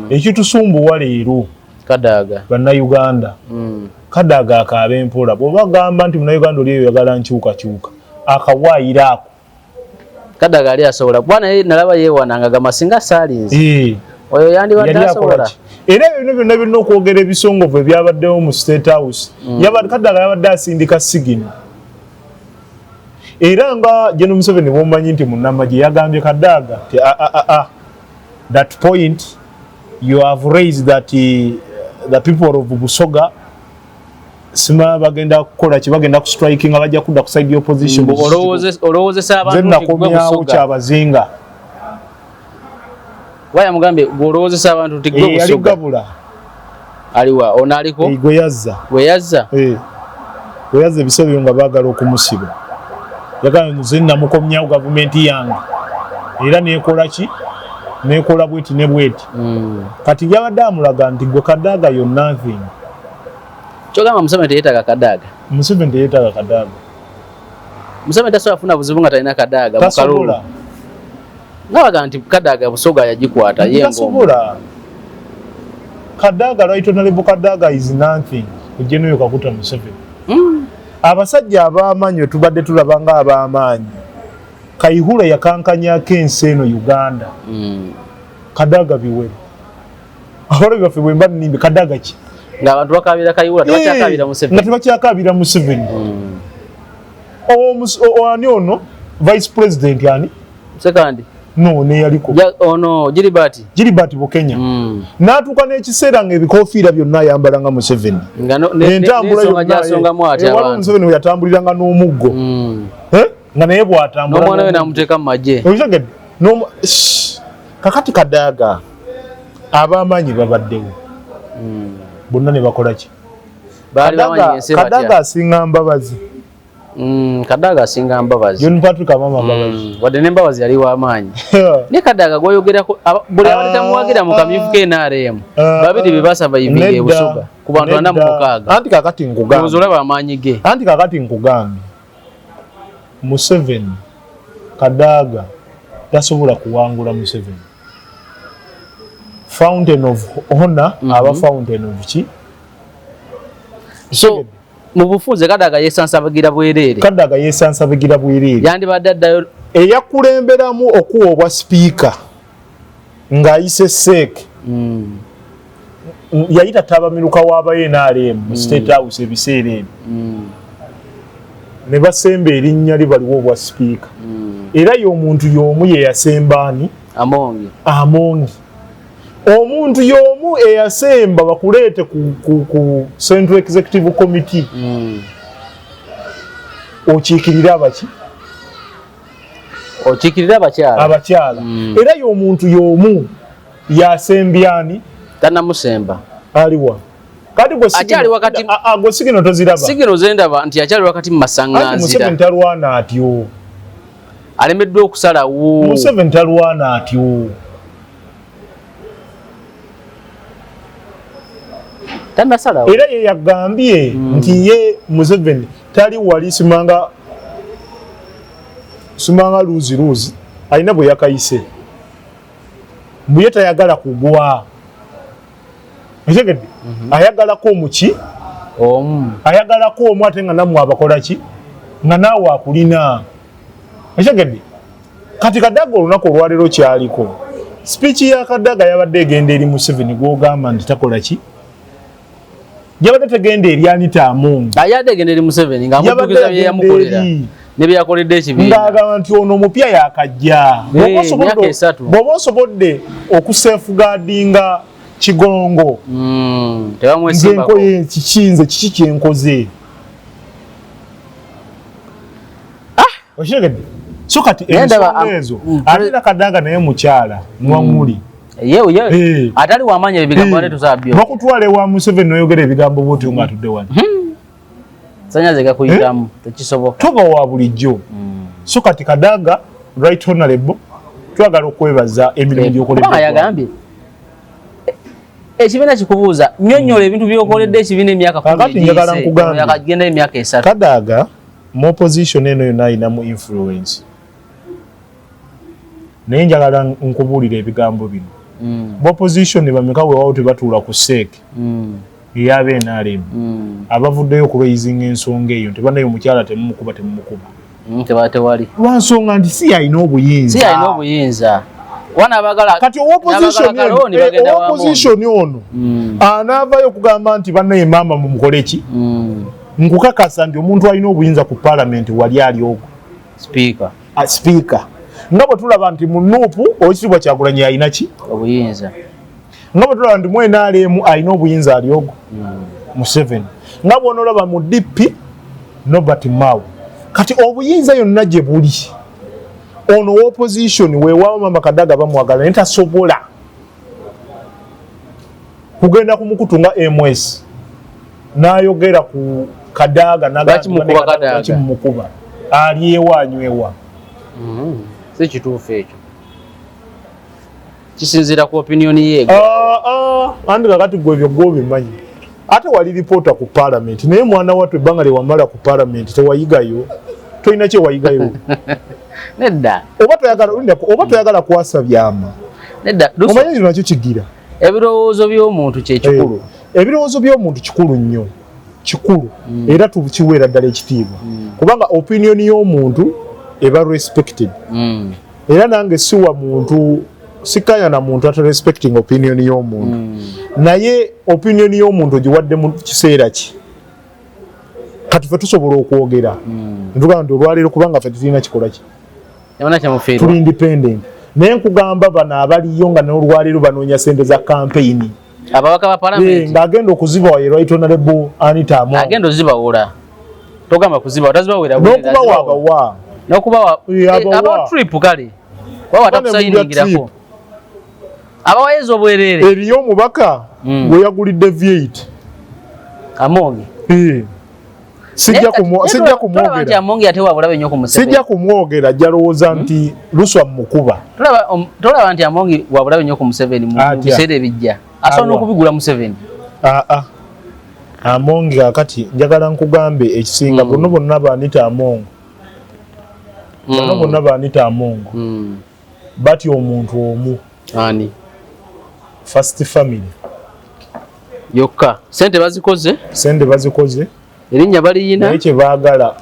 Ekitusumbuwa leero Kadaga. Bannayuganda. Kadaga akaaba empola. Bw'oba gamba nti Munnayuganda oli oyagala nkyukakyuka. Akawaayira ako. Kadaga ali asobola. Bwana ye nalaba yeewananga gama singa saalinze. Oyo yandibadde asobola. Era ebintu byonna birina okwogera ebisongovu ebyabaddewo mu State House. Kadaga yabadde asindika sigino. Era nga General Museveni bw'omanyi nti munnamagye yagambye Kadaga that point you have raised that the people of Busoga sima bagenda kukola kibagenda ku striking abajja kudda ku side opposition olowooze abantu nakomyawo kyabazinga waya mugambe olowooze abantu tigwe Busoga aliwa ono aliko weyazza ebisobyo nga baagala okumusiba yagala nze namukomyawo gavumenti yange era nekola ki nekola bweti ne bweti kati yabadde amulaga nti gwe Kadaga yo nothing kyogamba Museveni teyeetaaga Kadaga Museveni tasobola kufuna buzibu nga talina Kadaga mu kalulu nabaga nti Kadaga Busoga yagikwata tasobola Kadaga right honorable Kadaga is nothing kujenoyo kakuta Museveni abasajja ab'amaanyi tubadde tulabanga ab'amaanyi Kayihura yakankanyako ensi eno Uganda Kadaga biwe abalabi baffe bwe mba nnimbi Kadaga ki ng'abantu bakabira Kayihura tebakyakabira Museveni ani ono vice president ani sekandi no neyaliko ono Gilbert Bukenya n'atuuka n'ekiseera ng'ebikoofiira byonna ayambalanga Museveni entambula yonna Museveni we yatambuliranga n'omuggo nga naye bw'atambula n'omwana we n'amuteeka mu magye kakati Kadaga ab'amaanyi babaddewo bonna ne bakola ki Kadaga asinga Mbabazi Kadaga asinga Mbabazi John Patrick amama Mbabazi wadde ne Mbabazi yali w'amaanyi ne Kadaga gwoyogerako buli abatamuwagira mu kamyufu k'NRM babiri be basavayivinga e Busoga ku bantu 46 anti kakati nkugambye olaba amaanyi ge anti kakati nkugambye Museveni Kadaga tasobola kuwangula Museveni fountain of honor aba fountain of ki so mu bufuzi Kadaga yesansabagira bwereere yandibadde addayo eyakulemberamu okuwoobwa sipiika ng'ayise Seeke yayita Tabamiruka w'aba NRM mu State House ebiseera ebyo ne basemba erinnya libaliwo obwa sipiika era y'omuntu y'omu ye yasembaani Amongi omuntu y'omu eyasemba bakuleete ku Central Executive Committee okiikirira abakyala era y'omuntu y'omu yasembyani tanamusemba aliwa kati akyali wakati gwe sigino toziraba sigino zendaba nti akyali wakati mu masaŋŋanzira Museveni talwana atyo alemeddwa okusalawo Museveni talwana atyo tanasalawo era ye yagambye nti ye Museveni tali wali simanga luzi alina bwe yakayise mbuye tayagala kugwa etegedde ayagalako omuki ayagalako omu ate nga nammwe abakola ki nga naawe akulina etegedde kati Kadaga olunaku olwaleero kyaliko speech ya Kadaga yabadde egenda eri Museveni gw'ogamba nti takola ki yabadde tegenda eri Anita Amongi ayadde egenda eri Museveni ng'amuddukiza bye yamukolera ne bye yakoledde ekibiina ng'agamba nti ono omupya yakajja bw'oba osobodde okuseefugaadinga Kigongo tebamwesimbako kikinze kiki kyenkoze okiregedde so kati ensonga ezo ate na Kadaga naye mukyala Nwanguli atali wamanya ebigambo ate tusabyo bakutwale wa Museveni noyogera ebigambo bwotyo ng'atudde wano sanyaze gakuyitamu tekisoboka toba wa bulijjo so kati Kadaga right honorable twagala okwebaza emirimu gy'okoledde yagambye ekibiina kikubuuza nnyonnyola ebintu by'okoledde ekibiina emyaka 10 yakagenda emyaka 3 Kadaga mu opposition eno yonna ayinamu influence naye njagala nkubuulira ebigambo bino opposition bameka weewaawo tebatuula ku Seeke eyaba NRM abavuddeyo okulwaizinga ensonga eyo tebanayo omukyala temumukuba tewali lwansonga nti si alina obuyinza wana abagala kati opposition ono anaavayo okugamba nti bannaye maama mumukole ki nkukakasa nti omuntu alina obuyinza ku parliament wali ali ogwo speaker nga bwe tulaba nti mu Nuupu Oweekitiibwa Kyagulanyi alina ki obuyinza nga bwe tulaba nti mwenaalemu alina obuyinza aliogo Museveni, nga bw'onoolaba mu DP Nobert Mao. Kati obuyinza yonna gye buli ono opposition weewaawo Mama Kadaga bamwagala naye tasobola kugenda kumukutunga MS n'ayogera ku Kadaga n'agakimukuba alyewa anywewa. Si kituufu ekyo, kisinziira ku opinion yeego. Andi kakati gwe ebyo gobimanyi. Ate wali reporter ku parliament naye mwana wattu ebbanga lye wamala ku parliament tewayigayo, tolina kye wayigayo. Nedda. Oba toyagala kwasa byama. Nedda. Omanyi kino nakyo kigira. Ebirowoozo by'omuntu kye kikulu. Ebirowoozo by'omuntu kikulu nnyo. Kikulu. Era tukiweera ddala ekitiibwa. Kubanga opinion y'omuntu eba respected. Era nange siwa muntu sikanya na muntu ata respecting opinion y'omuntu. Naye opinion y'omuntu giwadde mu kiseera ki. Kati ffe tusobola okwogera. Ntuga nti olwaleero kubanga ffe tulina kikola ki. Tuli independent. Naye nkugamba bano abaliyo nga n'olwaleero banoonya ssente za campaign. Ababaka ba parliament ng'agenda okuzibawa ye Right Honorable Anita Among. Agenda ozibawola. Togamba kuzibawa, tazibawera n'okubawa abawa. N'okubawa aba trip kale. Wawa takusayiningirako. Abawayezo obwerere. Eriyo omubaka gwe yagulidde V8. Amongi. Sijja kumwogera. Amongi ate wabulabe nnyo ku Museveni. Sijja kumwogera jalowooza nti luswa mukuba. Tolaba nti Amongi wabulabe nnyo ku Museveni mu biseera ebijja. Asobola n'okubigula Museveni. Amongi kakati njagala nkugambe ekisinga bonna baanita Amongo. Bonna baanita Amongo. Batya omuntu omu. Ani? First family. Yokka. Sente bazikoze. Erinnya baliyina. Naye kye baagala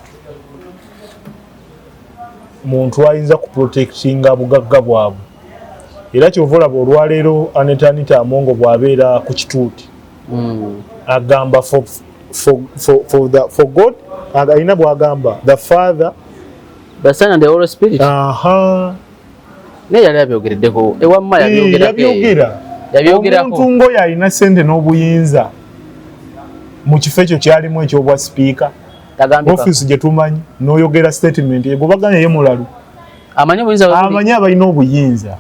muntu ayinza kuprotectinga bugagga bwabwe. Era kyova olaba olwaleero Anita Amongo bw'abeera ku kituuti. Agamba for God, alina bw'agamba the Father, the Son and the Holy Spirit. Naye yali abyogereddeko ewamma yabyogerako. Omuntu ng'oyo alina ssente n'obuyinza mu kifo ekyo kyalimu ekyobwa sipiika ofiisi gye tumanyi n'oyogera statement ye bw'obaganya ye mulalu amanyi abalina obuyinza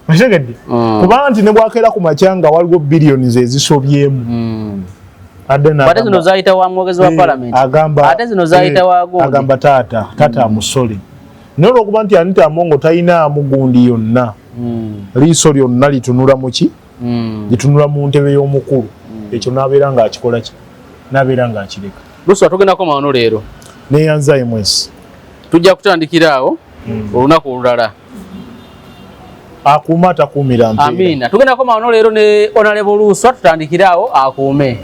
okitegedde kubanga nti ne bwakeera ku makyanga waliwo biliyoni ezisobyemu ate zino zayita wa mwogezi wa parliament ate zino zayita wa gundi agamba taata amusole naye olwokuba nti Anita Amongo talinaamu gundi yonna liiso lyonna litunula muki litunula mu ntebe y'omukulu ekyo n'abeera ng'akikola ki n'abeera ng'akireka. Luswa tugendako maano leero neeyanza MS tujja kutandikira awo olunaku olulala akuuma atakuumira mpeera. Amiina tugendako maano leero ne Honorable Luswa tutandikira awo akuume.